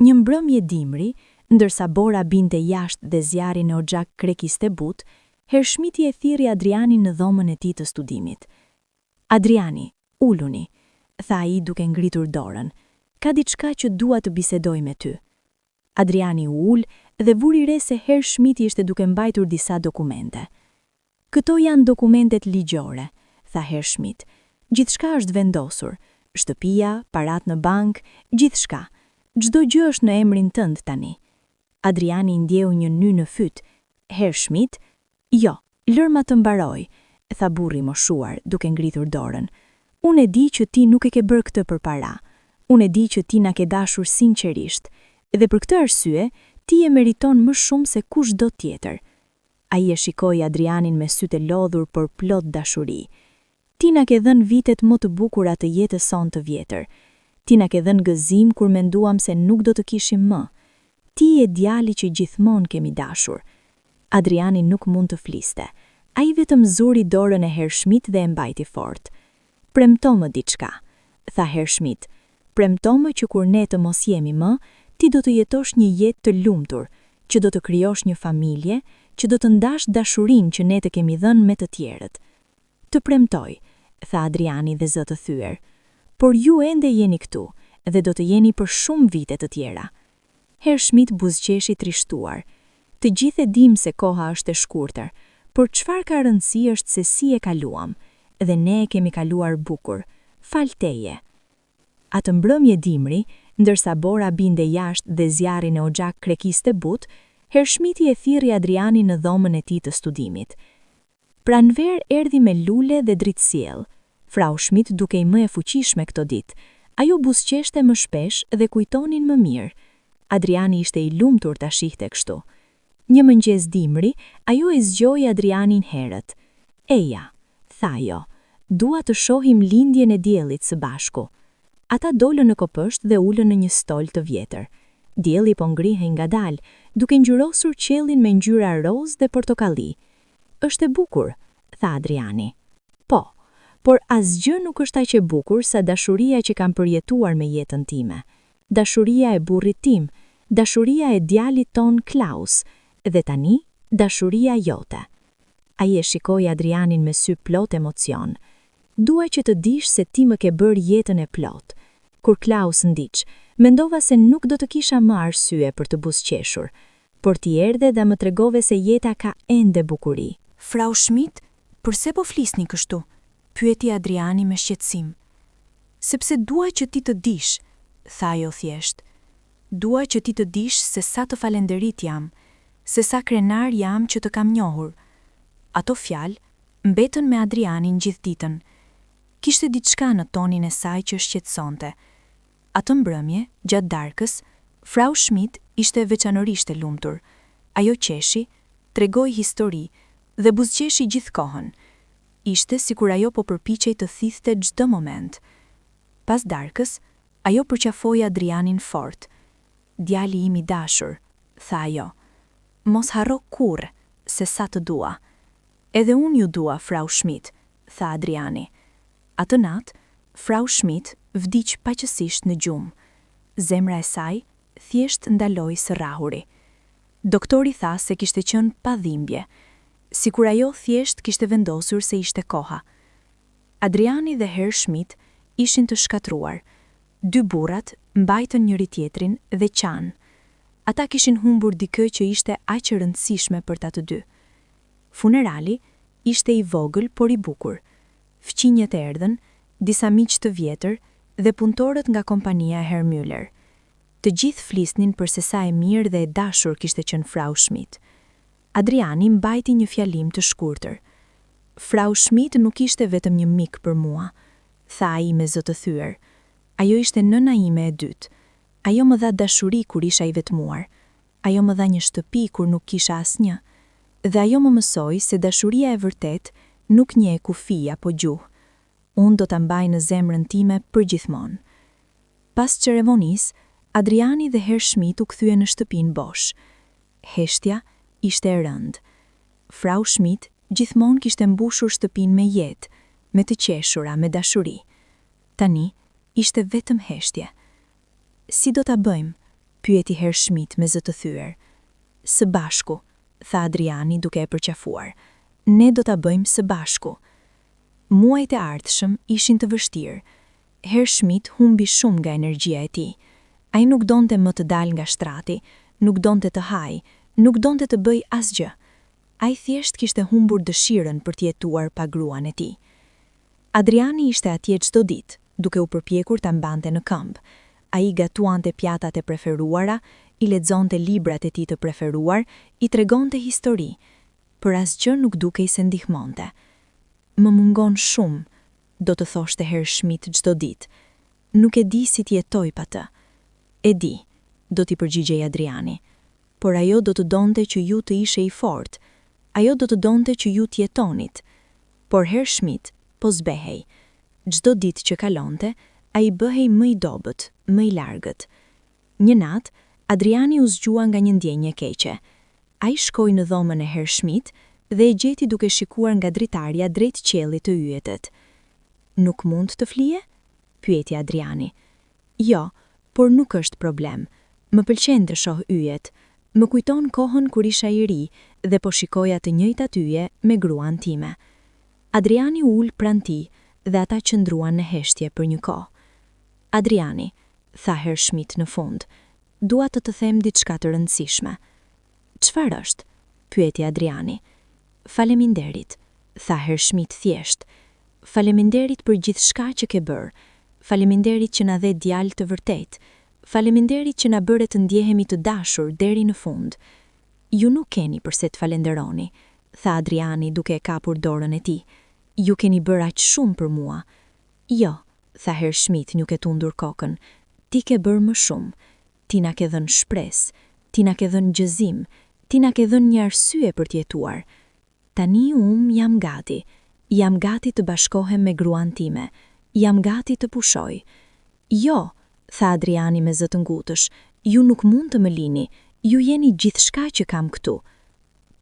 Speaker 1: Një mbrëmje dimri, ndërsa Bora binte jashtë dhe zjarri në oxhak krekiste but, Herr Schmidt e thirrri Adrianin në dhomën e tij të studimit. "Adriani, uluni", tha ai duke ngritur dorën. "Ka diçka që dua të bisedoj me ty." Adriani u ul dhe vuri re se Herr Schmidt ishte duke mbajtur disa dokumente. "Këto janë dokumentet ligjore", tha Herr Schmidt. Gjithçka është vendosur, shtëpia, parat në bank, gjithçka. Çdo gjë është në emrin tënd tani. Adriani ndjeu një ny në fyt. Herr Schmidt, jo, lërma të mbaroj, tha burri moshuar, duke ngritur dorën. Unë e di që ti nuk e ke bërë këtë për para. Unë e di që ti na ke dashur sinqerisht, dhe për këtë arsye, ti e meriton më shumë se kushdo tjetër. Ai e shikoi Adrianin me sytë e lodhur por plot dashuri. Ti na ke dhënë vitet më të bukura të jetës sonë të vjetër. Ti na ke dhënë gëzim kur menduam se nuk do të kishim më. Ti je djali që gjithmonë kemi dashur. Adriani nuk mund të fliste. Ai vetëm zuri dorën e Herr Schmidt dhe e mbajti fort. Premto më diçka, tha Herr Schmidt. Premto më që kur ne të mos jemi më, ti do të jetosh një jetë të lumtur, që do të krijosh një familje, që do të ndash dashurinë që ne të kemi dhënë me të tjerët. Të premtoj, tha Adriani dhe zë të thyer. Por ju ende jeni këtu, dhe do të jeni për shumë vite të tjera. Herr Schmidt buzëqeshi trishtuar. Të gjithë e dim se koha është e shkurtër, por çfarë ka rëndësi është se si e kaluam, dhe ne e kemi kaluar bukur. Fal teje. Atë mbrëmje dimri, ndërsa Bora binde jashtë dhe zjarri në oxhak krekiste but, Herr Schmidt e thirrri Adrianin në dhomën e tij të studimit. Pranver erdhi me lule dhe dritësiell. Frau Schmidt dukej më e fuqishme këto ditë. Ajo buzëqeshte më shpesh dhe kujtonin më mirë. Adriani ishte i lumtur ta shihte kështu. Një mëngjes dimri, ajo e zgjoi Adrianin herët. Eja, tha ajo, dua të shohim lindjen e diellit së bashku. Ata dolën në kopësht dhe ulën në një stol të vjetër. Dielli po ngrihej ngadalë, duke ngjyrosur qiellin me ngjyra roz dhe portokalli. Është e bukur, tha Adriani. Po, por asgjë nuk është aq e bukur sa dashuria që kam përjetuar me jetën time. Dashuria e burrit tim, dashuria e djalit ton Klaus, dhe tani dashuria jote. Ai e shikoi Adrianin me sy plot emocion. Dua që të dish se ti më ke bërë jetën e plot. Kur Klaus ndiq, mendova se nuk do të kisha më arsye për të buzëqeshur, por ti erdhe dhe më tregove se jeta ka ende bukuri.
Speaker 2: Frau Schmidt, përse po flisni kështu? Pyeti Adriani me shqetësim. Sepse dua që ti të dish, tha ajo thjesht. Dua që ti të dish se sa të falenderit jam, se sa krenar jam që të kam njohur. Ato fjalë mbetën me Adrianin gjithë ditën. Kishte diçka në tonin e saj që shqetësonte. Atë mbrëmje, gjatë darkës, Frau Schmidt ishte veçanërisht e lumtur. Ajo qeshi, tregoi histori dhe buzëqeshi gjithë kohën. Ishte sikur ajo po përpiqej të thithte çdo moment. Pas darkës, ajo përqafoi Adrianin fort. Djali im i dashur, tha ajo. Mos harro kurrë se sa të dua. Edhe unë ju dua, Frau Schmidt, tha Adriani. Atë natë, Frau Schmidt vdiq paqësisht në gjumë. Zemra e saj thjesht ndaloi së rrahuri. Doktori tha se kishte qenë pa dhimbje, sikur ajo thjesht kishte vendosur se ishte koha. Adriani dhe Herr Schmidt ishin të shkatruar. Dy burrat mbajtën njëri tjetrin dhe qanë. Ata kishin humbur dikë që ishte aq e rëndësishme për ta të dy. Funerali ishte i vogël por i bukur. Fqinjet erdhën, disa miq të vjetër dhe punëtorët nga kompania Herr Müller. Të gjithë flisnin për se sa e mirë dhe e dashur kishte qenë Frau Schmidt. Adriani mbajti një fjalim të shkurtër. Frau Schmidt nuk ishte vetëm një mik për mua, tha ai me zë të thyer. Ajo ishte nëna ime e dytë. Ajo më dha dashuri kur isha i vetmuar. Ajo më dha një shtëpi kur nuk kisha asnjë. Dhe ajo më mësoi se dashuria e vërtet nuk njeh kufi apo gjuhë. Unë do ta mbaj në zemrën time përgjithmonë. Pas ceremonisë, Adriani dhe Herr Schmidt u kthye në shtëpinë bosh. Heshtja ishte e rëndë. Frau Schmidt gjithmonë kishte mbushur shtëpinë me jetë, me të qeshura, me dashuri. Tani ishte vetëm heshtje. Si do ta bëjmë? Pyeti Herr Schmidt me zë të thyer. Së bashku, tha Adriani duke e përqafuar. Ne do ta bëjmë së bashku. Muajt e ardhshëm ishin të vështirë. Herr Schmidt humbi shumë nga energjia e tij. Ai nuk donte më të dalë nga shtrati, nuk donte të hajë, nuk donte të bëj asgjë. Ai thjesht kishte humbur dëshirën për të jetuar pa gruan e tij. Adriani ishte atje çdo ditë, duke u përpjekur ta mbante në këmbë. Ai gatuante pjatat e preferuara, i lexonte librat e tij të preferuar, i tregonte histori, për asgjë nuk dukej se ndihmonte. Më mungon shumë, do të thoshte Herr Schmidt çdo ditë. Nuk e di si t'jetoj pa të. E di, do t'i përgjigjej Adriani. Por ajo do të donte që ju të ishe i fortë. Ajo do të donte që ju t'jetonit. Por Herr Schmidt po zbehej. Çdo ditë që kalonte, ai bëhej më i dobët, më i largët. Një natë, Adriani u zgjua nga një ndjenjë keqe. Ai shkoi në dhomën e Herr Schmidt dhe e gjeti duke shikuar nga dritarja drejt qiellit të yjetit. Nuk mund të flije? Pyeti Adriani. Jo, por nuk është problem. Më pëlqen të shoh yjet. Më kujton kohën kur isha i ri dhe po shikoja të njëjtat yje me gruan time. Adriani u ul pranë tij dhe ata qëndruan në heshtje për një kohë. Adriani, tha Herr Schmidt në fund, dua të them diçka të rëndësishme. Çfarë është? Pyeti Adriani. Faleminderit, tha Herr Schmidt thjesht. Faleminderit për gjithçka që ke bërë. Faleminderit që na dhe djalë të vërtet. Faleminderit që na bëre të ndjehemi të dashur deri në fund. Ju nuk keni përse të falenderoni, tha Adriani duke e kapur dorën e tij. Ju keni bërë aq shumë për mua. Jo, tha Herr Schmidt nuk e tundur kokën. Ti ke bërë më shumë. Ti na ke dhënë shpresë, ti na ke dhënë gëzim, ti na ke dhënë një arsye për të jetuar. Tani jam gati. Jam gati të bashkohem me gruan time. Jam gati të pushoj. Jo, tha Adriani me zë të ngutësh, ju nuk mund të më lini, ju jeni gjithçka që kam këtu.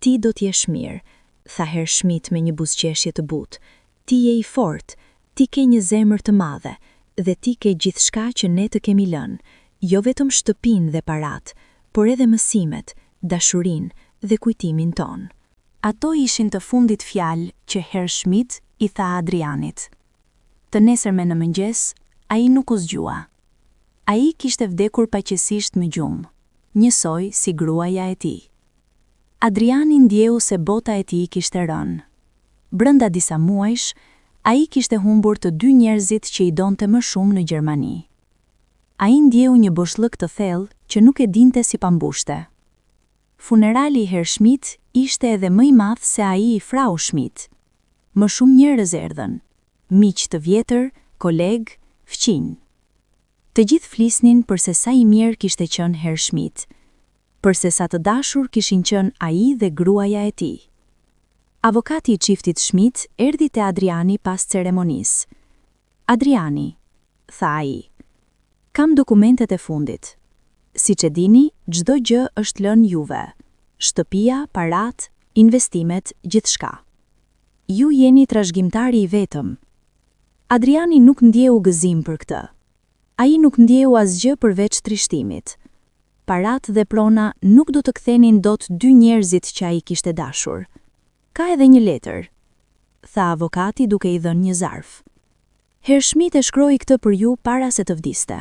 Speaker 2: Ti do t'jesh mirë, tha Herr Schmidt me një buzëqeshje të butë. Ti je i fortë, ti ke një zemër të madhe, dhe ti ke gjithçka që ne të kemi lënë, jo vetëm shtëpinë dhe parat, por edhe mësimet, dashurinë dhe kujtimin ton. Ato ishin të fundit fjalë që Herr Schmidt i tha Adrianit. Të nesërme në mëngjes, ai nuk u zgjua. Ai kishte vdekur paqësisht me gjumë, njësoj si gruaja e tij. Adriani ndjeu se bota e tij kishte rënë. Brenda disa muajsh, ai kishte humbur të dy njerëzit që i donte më shumë në Gjermani. Ai ndjeu një boshllëk të thellë që nuk e dinte si pambushte. Funerali i Herr Schmidt ishte edhe më i madh se ai i Frau Schmidt. Më shumë njerëz erdhën, miq të vjetër, koleg, fëqinj. Të gjithë flisnin për se sa i mirë kishte qenë Herr Schmidt, për se sa të dashur kishin qenë ai dhe gruaja e tij. Avokati i çiftit Schmidt erdhi te Adriani pas ceremonisë. Adriani, tha ai, kam dokumentet e fundit. Siç e dini, çdo gjë është lënë juve. Shtëpia, parat, investimet, gjithçka. Ju jeni trashëgimtari i vetëm. Adriani nuk ndjeu gëzim për këtë. Ai nuk ndjeu asgjë përveç trishtimit. Parat dhe prona nuk do të kthenin dot dy njerëzit që ai kishte dashur. Ka edhe një letër, tha avokati duke i dhënë një zarf. Herr Schmidt e shkroi këtë për ju para se të vdiste.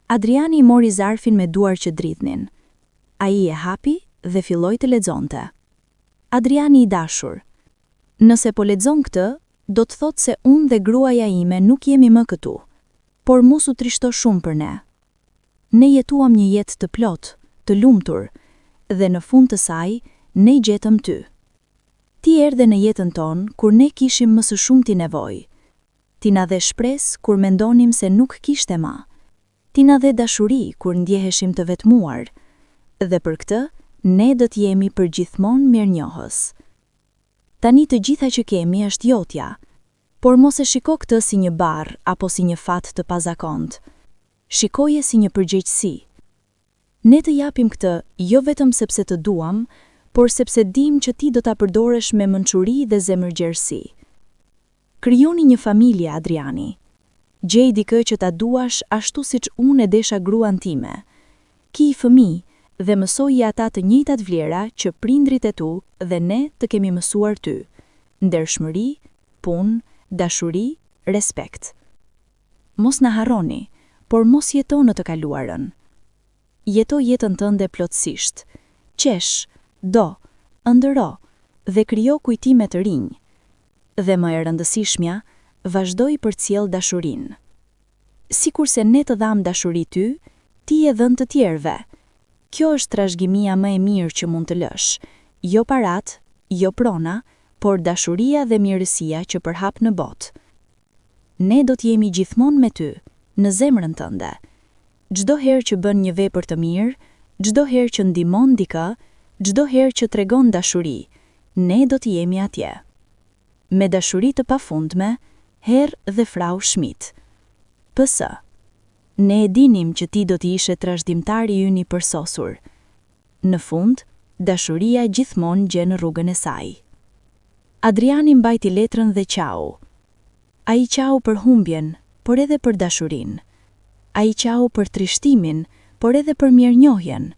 Speaker 2: Adriani mori zarfin me duar që dridhnin. Ai e hapi dhe filloi të lexonte. Adriani i dashur, nëse po lexon këtë, do të thotë se unë dhe gruaja ime nuk jemi më këtu, por mos u trishto shumë për ne. Ne jetuam një jetë të plotë, të lumtur, dhe në fund të saj, ne gjetëm ty. Ti erdhe në jetën tonë kur ne kishim më së shumti nevojë. Ti na dhe shpresë kur mendonim se nuk kishte më. Ti na dhe dashuri kur ndjeheshim të vetmuar. Dhe për këtë, ne do të jemi përgjithmonë mirënjohës. Tani të gjitha që kemi është jotja, por mos e shiko këtë si një barr apo si një fat të pazakont. Shikoje si një përgjegjësi. Ne të japim këtë jo vetëm sepse të duam, por sepse dim që ti do ta përdorësh me mençuri dhe zemërgjerësi. Krijoni një familje, Adriani. Gjej dikë që ta duash ashtu siç unë e desha gruan time. Ki fëmijë dhe mësoji ata të njëjtat vlera që prindrit e tu dhe ne të kemi mësuar ty. Ndershmëri, punë, dashuri, respekt. Mos na harroni, por mos jeto në të kaluarën. Jeto jetën tënde plotësisht. Qesh, do, ndëro dhe krijo kujtime të rinj. Dhe më e rëndësishmja, vazhdoi përcjell dashurinë. Sikur se ne të dham dashuri ty, ti e dhën të tjerëve. Kjo është trashëgimia më e mirë që mund të lësh. Jo parat, jo prona, por dashuria dhe mirësia që përhap në botë. Ne do të jemi gjithmonë me ty, në zemrën tënde. Çdo herë që bën një vepër të mirë, çdo herë që ndihmon dikë, çdo herë që tregon dashuri, ne do të jemi atje. Me dashuri të pafundme, Herr dhe Frau Schmidt. PS. Ne e dinim që ti do të ishe trashëgimtari ynë i përsosur. Në fund, dashuria gjithmonë gjen rrugën e saj. Adriani mbajti letrën dhe qau. Ai qau për humbjen, por edhe për dashurinë. Ai qau për trishtimin, por edhe për mirënjohjen.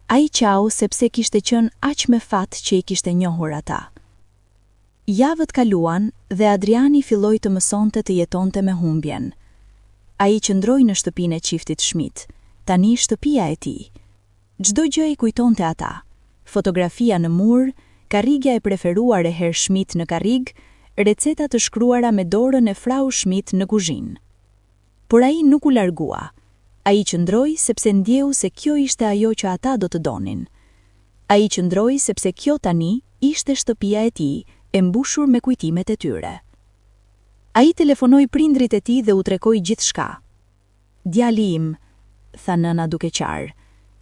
Speaker 2: Ai qau sepse kishte qenë aq me fat që i kishte njohur ata. Javët kaluan dhe Adriani filloi të mësonte të jetonte me humbjen. Ai qëndroi në shtëpinë e çiftit Schmidt, tani shtëpia e tij. Çdo gjë i kujtonte ata. Fotografia në mur, karrigja e preferuar e Herr Schmidt në karrig, receta të shkruara me dorën e Frau Schmidt në kuzhinë. Por ai nuk u largua. Ai qëndroi sepse ndjeu se kjo ishte ajo që ata do të donin. Ai qëndroi sepse kjo tani ishte shtëpia e tij, e mbushur me kujtimet e tyre. Ai telefonoi prindrit e tij dhe u tregoi gjithçka. Djali im, tha nëna duke qarë,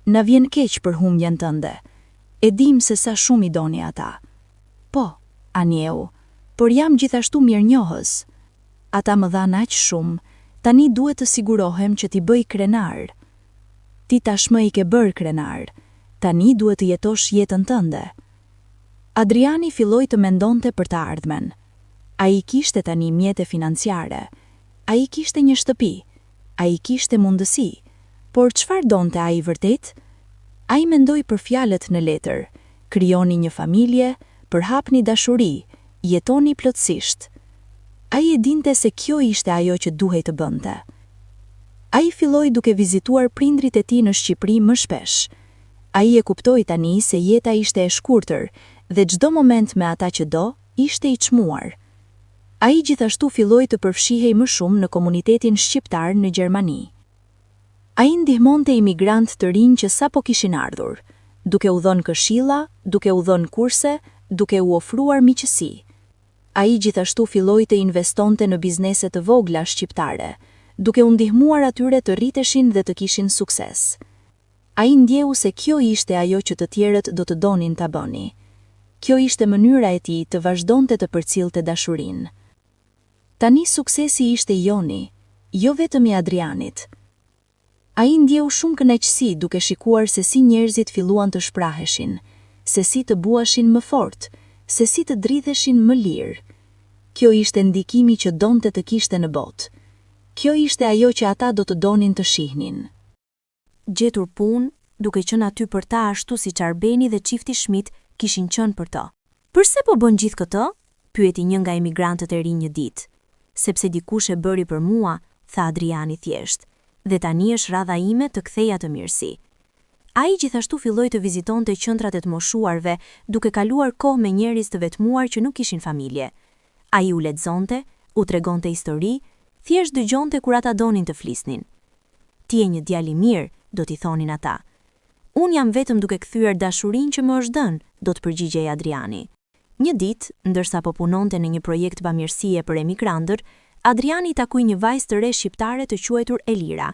Speaker 2: na vjen keq për humbjen tënde. E dim se sa shumë i doni ata. Po, anjeu, por jam gjithashtu mirënjohës. Ata më dhanë aq shumë, tani duhet të sigurohem që t'i bëj krenar. Ti tashmë i ke bërë krenar, tani duhet të jetosh jetën tënde. Adriani filloi të mendonte për të ardhmen. Ai kishte tani mjete financiare, ai kishte një shtëpi, ai kishte mundësi, por çfarë donte ai vërtet? Ai mendoi për fjalët në letër, krijoni një familje, përhapni dashuri, jetoni plotësisht. Ai e dinte se kjo ishte ajo që duhej të bënte. Ai filloi duke vizituar prindrit e tij në Shqipëri më shpesh. Ai e kuptoi tani se jeta ishte e shkurtër dhe çdo moment me ata që do, ishte i çmuar. Ai gjithashtu filloi të përfshihej më shumë në komunitetin shqiptar në Gjermani. Ai ndihmonte imigrantë të rinj që sapo kishin ardhur, duke u dhënë këshilla, duke u dhënë kurse, duke u ofruar miqësi. Ai gjithashtu filloi të investonte në biznese të vogla shqiptare, duke u ndihmuar atyre të rriteshin dhe të kishin sukses. Ai ndjeu se kjo ishte ajo që të tjerët do të donin ta bëni. Kjo ishte mënyra e tij të vazhdonte të përcillte dashurinë. Tani suksesi ishte joni, jo vetëm i Adrianit. Ai ndjeu shumë kënaqësi duke shikuar se si njerëzit filluan të shpraheshin, se si të buashin më fort, se si të dridheshin më lirë. Kjo ishte ndikimi që donte të kishte në botë. Kjo ishte ajo që ata do të donin të shihnin. Gjetur punë, duke qenë aty për ta ashtu si Arbeni dhe çifti Schmidt kishin qenë për to. Përse po bën gjithë këtë? Pyeti një nga emigrantët e rinj një ditë. Sepse dikush e bëri për mua, tha Adriani thjesht, dhe tani është radha ime të ktheja të mirësi. Ai gjithashtu filloi të vizitonte qendrat e të moshuarve, duke kaluar kohë me njerëz të vetmuar që nuk kishin familje. Ai u lexonte, u tregonte histori, thjesht dëgjonte kur ata donin të flisnin. Ti je një djalë i mirë, do t'i thonin ata. Unë jam vetëm duke kthyer dashurinë që më është dhënë, do të përgjigjej Adriani. Një ditë, ndërsa po punonte në një projekt bamirësie për emigrantër, Adriani takoi një vajzë të re shqiptare të quajtur Elira.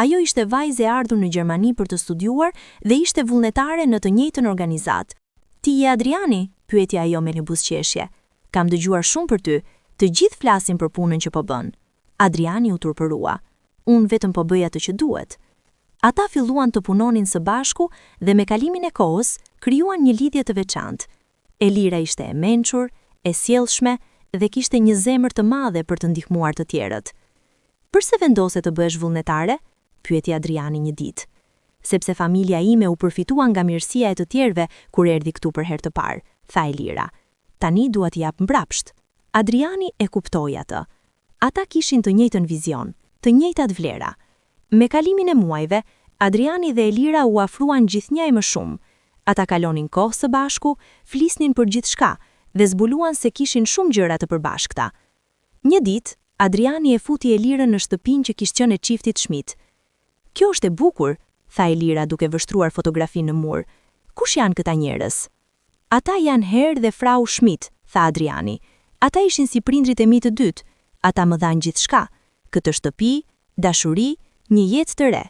Speaker 2: Ajo ishte vajzë e ardhur në Gjermani për të studiuar dhe ishte vullnetare në të njëjtën organizat. Ti je Adriani? Pyeti ajo me një buzëqeshje. Kam dëgjuar shumë për ty, të gjithë flasin për punën që po bën. Adriani u turpërua. Unë vetëm po bëj atë që duhet. Ata filluan të punonin së bashku dhe me kalimin e kohës krijuan një lidhje të veçantë. Elira ishte e mençur, e sjellshme dhe kishte një zemër të madhe për të ndihmuar të tjerët. Përse vendose të bëhesh vullnetare? Pyeti Adriani një ditë. Sepse familja ime u përfitua nga mirësia e të tjerëve kur erdhi këtu për herë të parë, tha Elira. Tani dua t'i jap mbrapsht. Adriani e kuptoi atë. Ata kishin të njëjtën vizion, të njëjtat vlera. Me kalimin e muajve, Adriani dhe Elira u afruan gjithnjë më shumë. Ata kalonin kohë së bashku, flisnin për gjithçka dhe zbuluan se kishin shumë gjëra të përbashkëta. Një ditë, Adriani e futi Elirën në shtëpinë që kishte qenë e çiftit Schmidt. "Kjo është e bukur," tha Elira duke vështruar fotografinë në mur. "Kush janë këta njerëz?" "Ata janë Herr dhe Frau Schmidt," tha Adriani. "Ata ishin si prindrit e mi të dytë. Ata më dhanë gjithçka, këtë shtëpi, dashuri, një jetë të re."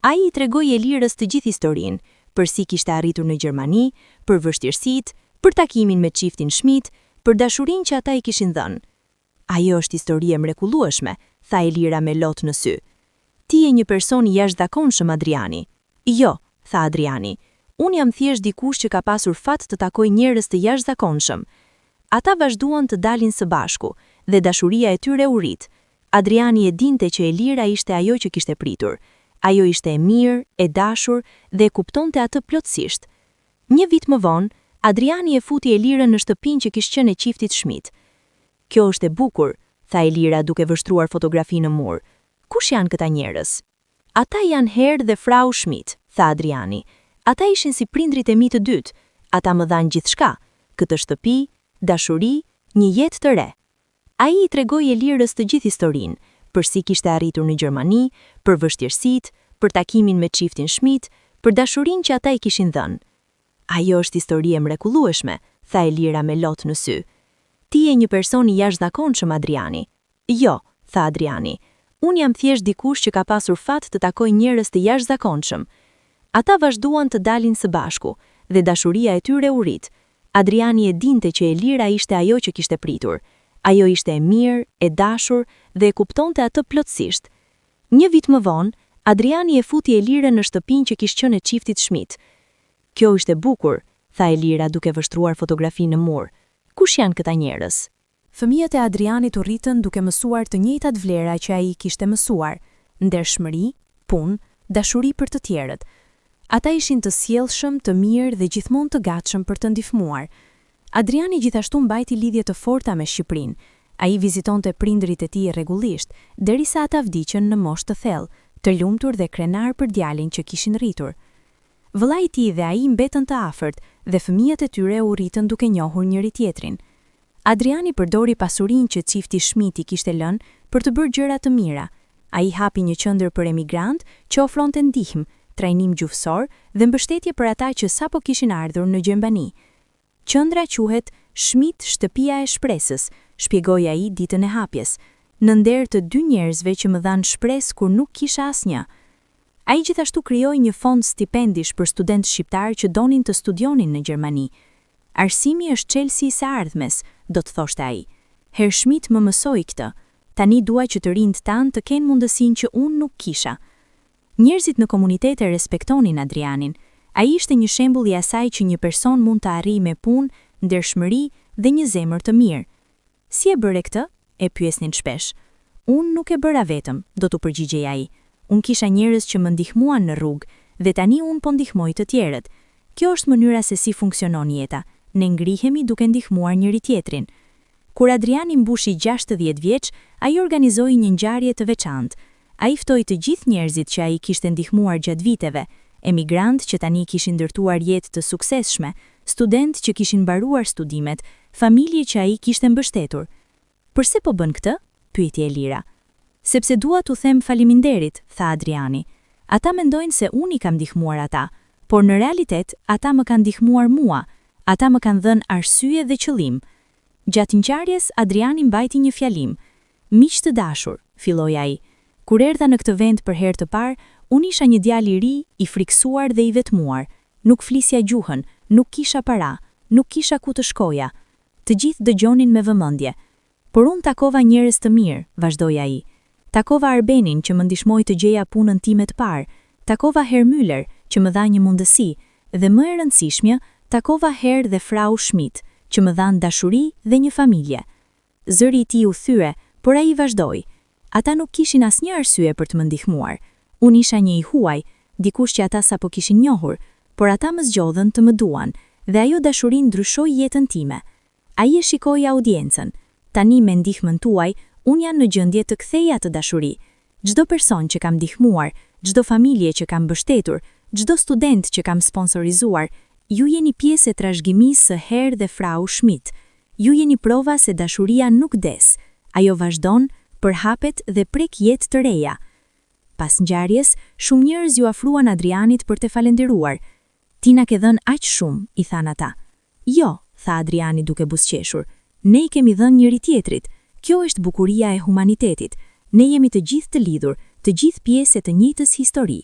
Speaker 2: Ai I tregoi Elirës të gjithë historinë, për si kishte arritur në Gjermani, për vështirësitë, për takimin me çiftin Schmidt, për dashurinë që ata I kishin dhënë. "Ajo është histori e mrekullueshme," tha Elira me lot në sy. "Ti je një person I jashtëzakonshëm, Adriani." "Jo," tha Adriani. "Unë jam thjesht dikush që ka pasur fat të takoj njerëz të jashtëzakonshëm." Ata vazhduan të dalin së bashku dhe dashuria e tyre u rrit. Adriani e dinte që Elira ishte ajo që kishte pritur. Ajo ishte e mirë, e dashur dhe e kuptonte atë plotësisht. Një vit më vonë, Adriani e futi Elirën në shtëpinë që kishte qenë e çiftit Schmidt. "Kjo është e bukur," tha Elira duke vështruar fotografinë në mur. "Kush janë këta njerëz?" "Ata janë Herr dhe Frau Schmidt," tha Adriani. "Ata ishin si prindrit e mi të dytë. Ata më dhanë gjithçka, këtë shtëpi, dashuri, një jetë të re." Ai I tregoi Elirës të gjithë historinë, për si kishte arritur në Gjermani, për vështirësitë, për takimin me çiftin Schmidt, për dashurinë që ata I kishin dhënë. "Ajo është histori e mrekullueshme," tha Elira me lot në sy. "Ti je një person I jashtëzakonshëm, Adriani." "Jo," tha Adriani. "Unë jam thjesht dikush që ka pasur fat të takoj njerëz të jashtëzakonshëm." Ata vazhduan të dalin së bashku dhe dashuria e tyre u rrit. Adriani e dinte që Elira ishte ajo që kishte pritur. Ajo ishte e mirë, e dashur dhe e kuptonte atë plotësisht. Një vit më vonë, Adriani e futi Elirën në shtëpinë që kishte qenë e çiftit Schmidt. "Kjo është e bukur," tha Elira duke vështruar fotografinë në mur. "Kush janë këta njerëz?" Fëmijët e Adrianit u rritën duke mësuar të njëjtat vlera që ai kishte mësuar: ndershmëri, punë, dashuri për të tjerët. Ata ishin të sjellshëm, të mirë dhe gjithmonë të gatshëm për të ndihmuar. Adriani gjithashtu mbajti lidhje të forta me Shqipërinë. Ai vizitonte prindrit e tij rregullisht, derisa ata vdiqën në moshë të thellë, të lumtur dhe krenar për djalin që kishin rritur. Vëllai I tij dhe ai mbetën të afërt dhe fëmijët e tyre u rritën duke njohur njëri tjetrin. Adriani përdori pasurinë që çifti Schmidt I kishte lënë për të bërë gjëra të mira. Ai hapi një qendër për emigrant që ofronte ndihmë, trajnim gjuhësor dhe mbështetje për ata që sapo kishin ardhur në Gjermani. "Qendra quhet Schmidt Shtëpia e Shpresës," shpjegoi ai ditën e hapjes, "në nder të dy njerëzve që më dhanë shpresë kur nuk kisha asnjë." Ai gjithashtu krijoi një fond stipendish për studentë shqiptar që donin të studionin në Gjermani. "Arsimi është çelësi I së ardhmes," do të thoshte ai. "Herr Schmidt më mësoi këtë. Tani dua që të rinjt tanë të kenë mundësinë që unë nuk kisha." Njerëzit në komunitete respektonin Adrianin. Ai ishte një shembull I asaj që një person mund të arrijë me punë, ndershmëri dhe një zemër të mirë. "Si e bëre këtë?" e pyesnin shpesh. "Unë nuk e bëra vetëm," do t'u përgjigjej ai. "Unë kisha njerëz që më ndihmuan në rrugë dhe tani unë po ndihmoj të tjerët. Kjo është mënyra se si funksionon jeta. Ne ngrihemi duke ndihmuar njëri tjetrin." Kur Adriani mbushi 60 vjeç, ai organizoi një ngjarje të veçantë. Ai ftoi të gjithë njerëzit që ai kishte ndihmuar gjatë viteve, emigrantë që tani kishin ndërtuar jetë të suksesshme, studentë që kishin mbaruar studimet, familje që ai kishte mbështetur. "Përse po bën këtë?" pyeti Elira. "Sepse dua t'u them faleminderit," tha Adriani. "Ata mendojnë se unë I kam ndihmuar ata, por në realitet ata më kanë ndihmuar mua. Ata më kanë dhënë arsye dhe qëllim." Gjatë ngjarjes, Adriani mbajti një fjalim. "Miq të dashur," filloi ai. "Kur erdha në këtë vend për herë të parë, unë isha një djalë I ri, I friksuar dhe I vetmuar. Nuk flisja gjuhën, nuk kisha para, nuk kisha ku të shkoja. Të gjithë dëgjonin me vëmendje. Por unë takova njerëz të mirë," vazhdoi ai. "Takova Arbenin që më ndihmoi të gjeja punën time të parë, takova Herr Müller që më dha një mundësi dhe më e rëndësishmja, takova Herr dhe Frau Schmidt që më dhanë dashuri dhe një familje." Zëri I tij u thye, por ai vazhdoi. "Ata nuk kishin asnjë arsye për të më ndihmuar. Unë isha një I huaj, dikush që ata sapo kishin njohur, por ata më zgjodhen të më duan dhe ajo dashuri ndryshoi jetën time. Ai e shikoi audiencën. Tani me ndihmën tuaj, unë jam në gjendje të kthej atë dashuri. Çdo person që kam ndihmuar, çdo familje që kam mbështetur, çdo student që kam sponsorizuar, ju jeni pjesë e trashëgimisë së Herr dhe Frau Schmidt. Ju jeni prova se dashuria nuk des.
Speaker 1: Ajo vazhdon, përhapet dhe prek jetë të reja. Pas ngjarjes, shumë njerëz ju afruan Adrianit për të falendëruar. Ti na ke dhënë aq shumë, i than ata. Jo, tha Adriani duke buzëqeshur. Ne I kemi dhënë njëri tjetrit. Kjo është bukuria e humanitetit. Ne jemi të gjithë të lidhur, të gjithë pjesë të njëjtës histori.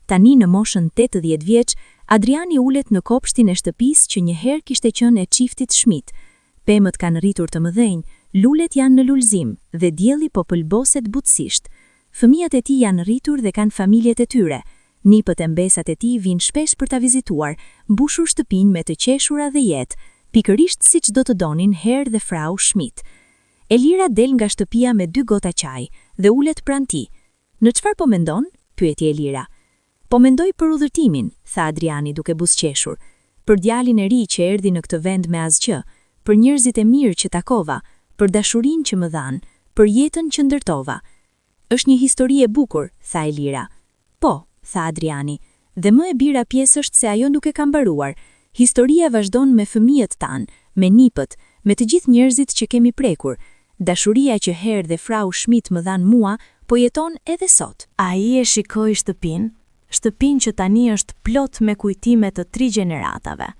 Speaker 1: Tani në moshën 80 vjeç, Adriani ulet në kopshtin e shtëpisë që njëherë kishte qenë e çiftit Schmidt. Pemët kanë rritur të mëdhenj, lulet janë në lulëzim dhe dielli po pëlboset butësisht. Fëmijët e tij janë rritur dhe kanë familjet e tyre. Nipët e mbesat e tij vijnë shpesh për ta vizituar, mbushur shtëpinë me të qeshura dhe jetë, pikërisht siç do të donin Herr dhe Frau Schmidt. Elira del nga shtëpia me 2 gota çaj dhe ulet pranë tij. Në çfarë po mendon? Pyeti Elira. Po mendoj për udhëtimin, tha Adriani duke buzëqeshur. Për djalin e ri që erdhi në këtë vend me asgjë, për njerëzit e mirë që takova, për dashurinë që më dhan, për jetën që ndërtova. Është një histori e bukur, tha Elira. Po, tha Adriani, dhe më e bira pjesë është se ajo nuk e ka mbaruar. Historia vazhdon me fëmijët tanë, me nipët, me të gjithë njerëzit që kemi prekur. Dashuria që Herr dhe Frau Schmidt më dhan mua, po jeton edhe sot. Ai e shikoi shtëpinë që tani është plot me kujtime të 3 gjeneratave.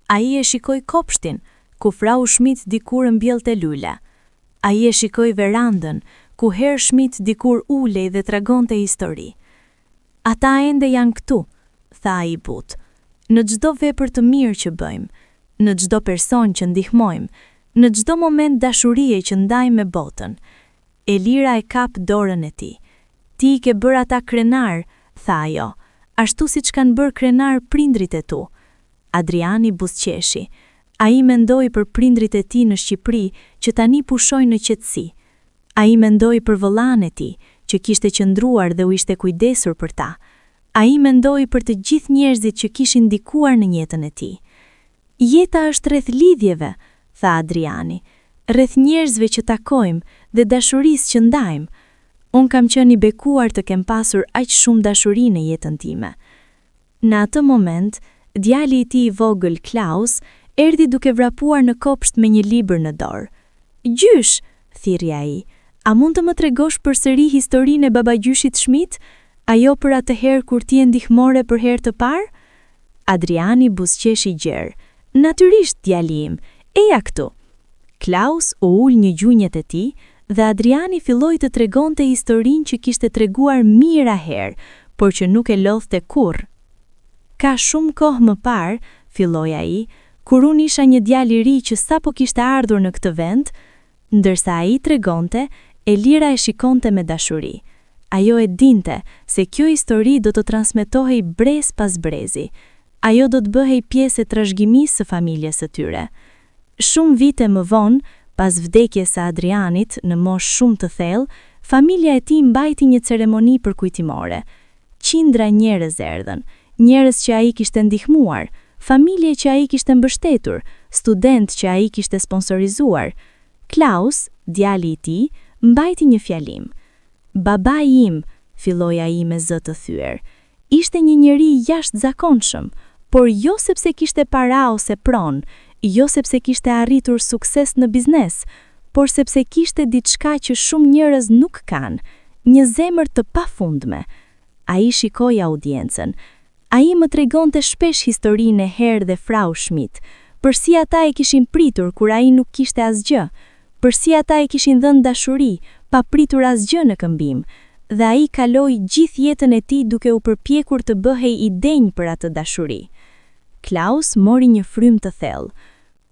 Speaker 1: Ai e shikoi kopshtin, ku Frau Schmidt dikur mbjellte lule. Ai e shikoi verandën, ku Herr Schmidt dikur ulej dhe tregonte histori. Ata ende janë këtu, tha ai but. Në çdo vepër të mirë që bëjmë, në çdo person që ndihmojmë, në çdo moment dashurie që ndajmë me botën. Elira e kap dorën e tij. Ti I ke bërë ata krenar, tha ajo, ashtu siç kanë bërë krenar prindrit e tu. Adriani buzëqeshi. Ai mendoi për prindrit e tij në Shqipëri që tani pushojnë në qetësi. Ai mendoi për vëllain e tij që kishte qëndruar dhe u ishte kujdesur për ta. Ai mendoi për të gjithë njerëzit që kishin ndikuar në jetën e tij. Jeta është rreth lidhjeve, tha Adriani, rreth njerëzve që takojmë dhe dashurisë që ndajmë. Unë kam qenë I bekuar të kem pasur aq shumë dashuri në jetën time. Në atë moment, djali I tij I vogël Klaus erdhi duke vrapuar në kopsht me një libër në dorë. Gjysh, thirrri ai, a mund të më tregosh përsëri historinë e babagjyshit Schmidt? Ajo për atë herë kur ti e ndihmore për herë të parë? Adriani buzëqeshi gjerë. Natyrisht, djali im, eja këtu. Klaus u ul një gjunjët e tij dhe Adriani filloi të tregonte historinë që kishte treguar mijëra herë, por që nuk e lodhte kurrë. Ka shumë kohë më parë, filloi ai, kur unë isha një djalë I ri që sapo kishte ardhur në këtë vend, ndërsa ai tregonte, Elira e shikonte me dashuri. Ajo e dinte se kjo histori do të transmetohej brez pas brezi. Ajo do të bëhej pjesë e trashëgimisë së familjes së tyre. Shumë vite më vonë, pas vdekjes së Adrianit në moshë shumë të thellë, familja e tij mbajti një ceremoni përkujtimore. Qindra njerëz erdhën, njerëz që ai kishte ndihmuar, familje që ai kishte mbështetur, student që ai kishte sponsorizuar. Klaus, djali I tij, mbajti një fjalim. Babai im, filloi ai me zë të thyer, ishte një njeri jashtëzakonshëm, por jo sepse kishte para ose pronë, jo sepse kishte arritur sukses në biznes, por sepse kishte diçka që shumë njerëz nuk kanë, një zemër të pafundme. Ai shikoi audiencën. Ai më tregonte shpesh historinë e Herr dhe Frau Schmidt, përsi ata e kishin pritur kur ai nuk kishte asgjë, përsi ata e kishin dhënë dashuri, pa pritur asgjë në këmbim, dhe ai kaloi gjithë jetën e tij duke u përpjekur të bëhej I denj për atë dashuri. Klaus mori një frymë të thellë,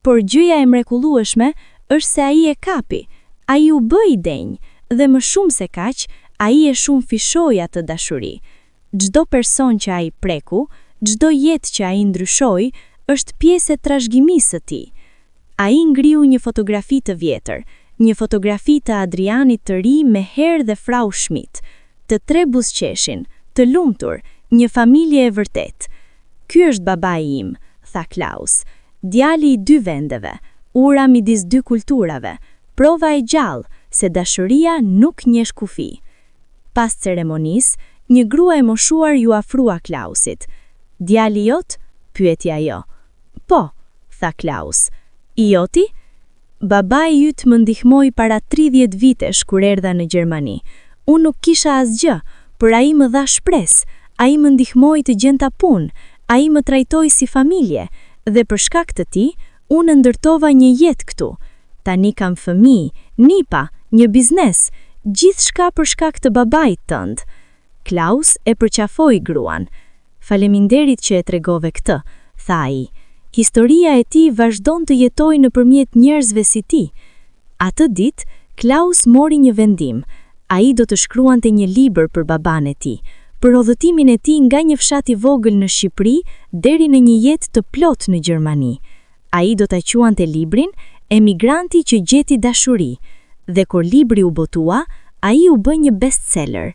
Speaker 1: por gjëja e mrekullueshme është se ai e kapi, ai u bë I denj, dhe më shumë se kaq, ai e shumë fishoi atë dashuri. Çdo person që ai preku, çdo jetë që ai ndryshoi, është pjesë e trashëgimisë së tij. Ai ngriu një fotografi të vjetër, një fotografi të Adrianit të ri me Herr dhe Frau Schmidt, të 3 buzëqeshin, të lumtur, një familje e vërtet. Ky është babai im, tha Klaus, djali I 2 vendeve, ura midis 2 kulturave, prova e gjallë se dashuria nuk njeh kufi. Pas ceremonisë, një grua e moshuar ju afrua Klausit. Djali jot? Pyeti ajo. Po, tha Klaus. I joti? babai yt më ndihmoi para 30 vitesh kur erdha në Gjermani. Unë nuk kisha asgjë, por ai më dha shpresë, ai më ndihmoi të gjenta punë, ai më trajtoi si familje, dhe për shkak të tij, unë ndërtova një jetë këtu. Tani kam fëmijë, nipa, një biznes, gjithçka për shkak të babait tënd. Klaus e përqafoi gruan. Faleminderit që e tregove këtë, tha ai. Historia e tij vazhdon të jetojë nëpërmjet njerëzve si ti. Atë ditë, Klaus mori një vendim. Ai do të shkruante një libër për baban e tij, për udhëtimin e tij nga një fshat i vogël në Shqipëri deri në një jetë të plotë në Gjermani. Ai do ta quante librin Emigranti që gjeti dashuri, dhe kur libri u botua, ai u bë një bestseller.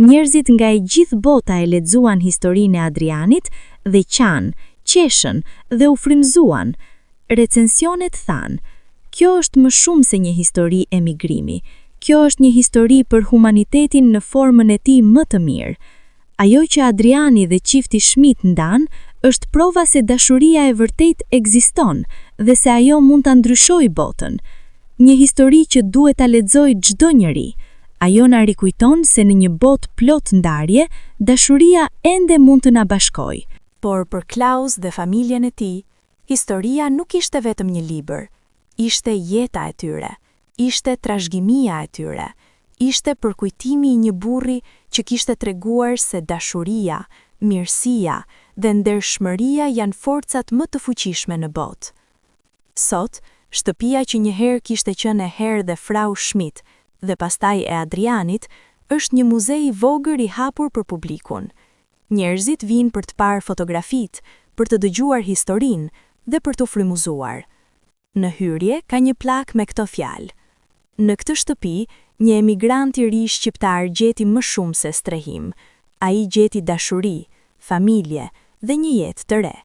Speaker 1: Njerëzit nga e gjithë bota e lexuan historinë e Adrianit dhe qeshën dhe u frymëzuan. Recensionet thanë: "Kjo është më shumë se një histori emigrimi. Kjo është një histori për humanitetin në formën e tij më të mirë." Ajo që Adriani dhe çifti Schmidt ndan është prova se dashuria e vërtet ekziston dhe se ajo mund ta ndryshojë botën. Një histori që duhet ta lexojë çdo njeri. Ajo na rikujton se në një botë plot ndarje, dashuria ende mund të na bashkojë. Por për Klaus dhe familjen e tij, historia nuk ishte vetëm një libër, ishte jeta e tyre, ishte trashëgimia e tyre, ishte përkujtimi i një burri që kishte treguar se dashuria, mirësia dhe ndershmëria janë forcat më të fuqishme në botë. Sot, shtëpia që njëherë kishte qenë e Herr dhe Frau Schmidt dhe pastaj e Adrianit, është një muze i vogël i hapur për publikun. Njerëzit vinë për të parë fotografitë, për të dëgjuar historinë dhe për të frymëzuar. Në hyrje ka një plak me këto fjalë: "Në këtë shtëpi, një emigrant i ri shqiptar gjeti më shumë se strehim. Ai gjeti dashuri, familje dhe një jetë të re.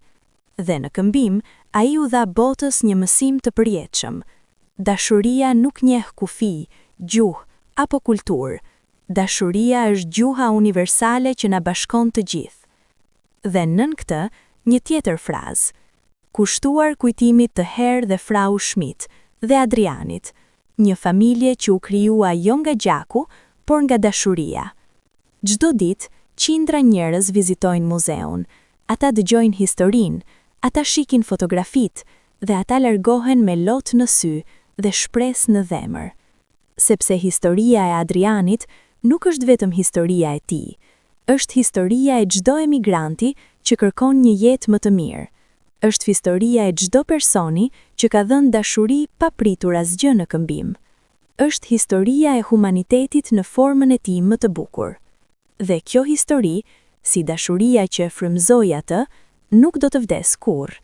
Speaker 1: Dhe në këmbim, ai u dha botës një mësim të përjetshëm. Dashuria nuk njeh kufi, gjuhë apo kulturë. Dashuria është gjuha universale që na bashkon të gjithë." Dhe nën këtë, një tjetër frazë: "Kushtuar kujtimit të Herr dhe Frau Schmidt dhe Adrianit, një familje që u krijua jo nga gjaku, por nga dashuria." Çdo ditë, qindra njerëz vizitojnë muzeun, ata dëgjojnë historinë, ata shikin fotografitë dhe ata largohen me lot në sy dhe shpresë në zemër. Sepse historia e Adrianit nuk është vetëm historia e tij, është historia e çdo emigranti që kërkon një jetë më të mirë. Është historia e çdo personi që ka dhënë dashuri pa pritur asgjë në këmbim. Është historia e humanitetit në formën e tij më të bukur. Dhe kjo histori, si dashuria që e frymëzoi atë, nuk do të vdes kurrë.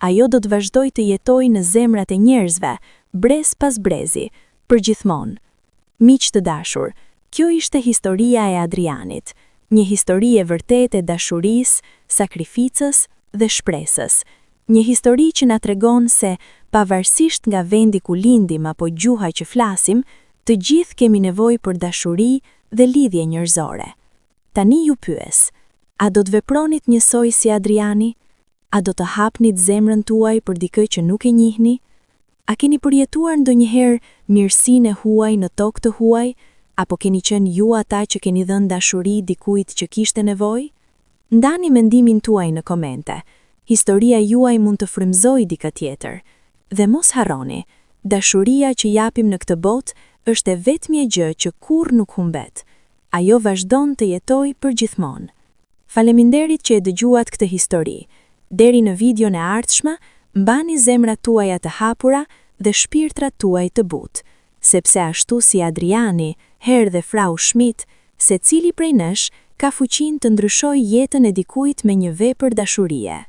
Speaker 1: Ajo do të vazhdojë të jetojë në zemrat e njerëzve, brez pas brezi, përgjithmonë. Miq të dashur, kjo ishte historia e Adrianit, një histori e vërtetë e dashurisë, sakrificës dhe shpresës. Një histori që na tregon se, pavarësisht nga vendi ku lindim apo gjuha që flasim, të gjithë kemi nevojë për dashuri dhe lidhje njerëzore. Tani ju pyes, a do të vepronit njësoj si Adriani? A do të hapnit zemrën tuaj për dikë që nuk e njihni? A keni përjetuar ndonjëherë mirësinë e huaj në tokë të huaj, apo keni qenë ju ata që keni dhënë dashuri dikujt që kishte nevojë? Ndani mendimin tuaj në komente. Historia juaj mund të frymëzojë dikë tjetër. Dhe mos harroni, dashuria që japim në këtë botë është e vetmja gjë që kurrë nuk humbet. Ajo vazhdon të jetojë përgjithmonë. Faleminderit që e dëgjuat këtë histori. Deri në videon e ardhshme, mbani zemrat tuaja të hapura dhe shpirtrat tuaj të butë, sepse ashtu si Adriani, Herr dhe Frau Schmidt, secili prej nesh ka fuqinë të ndryshojë jetën e dikujt me një vepër dashurie.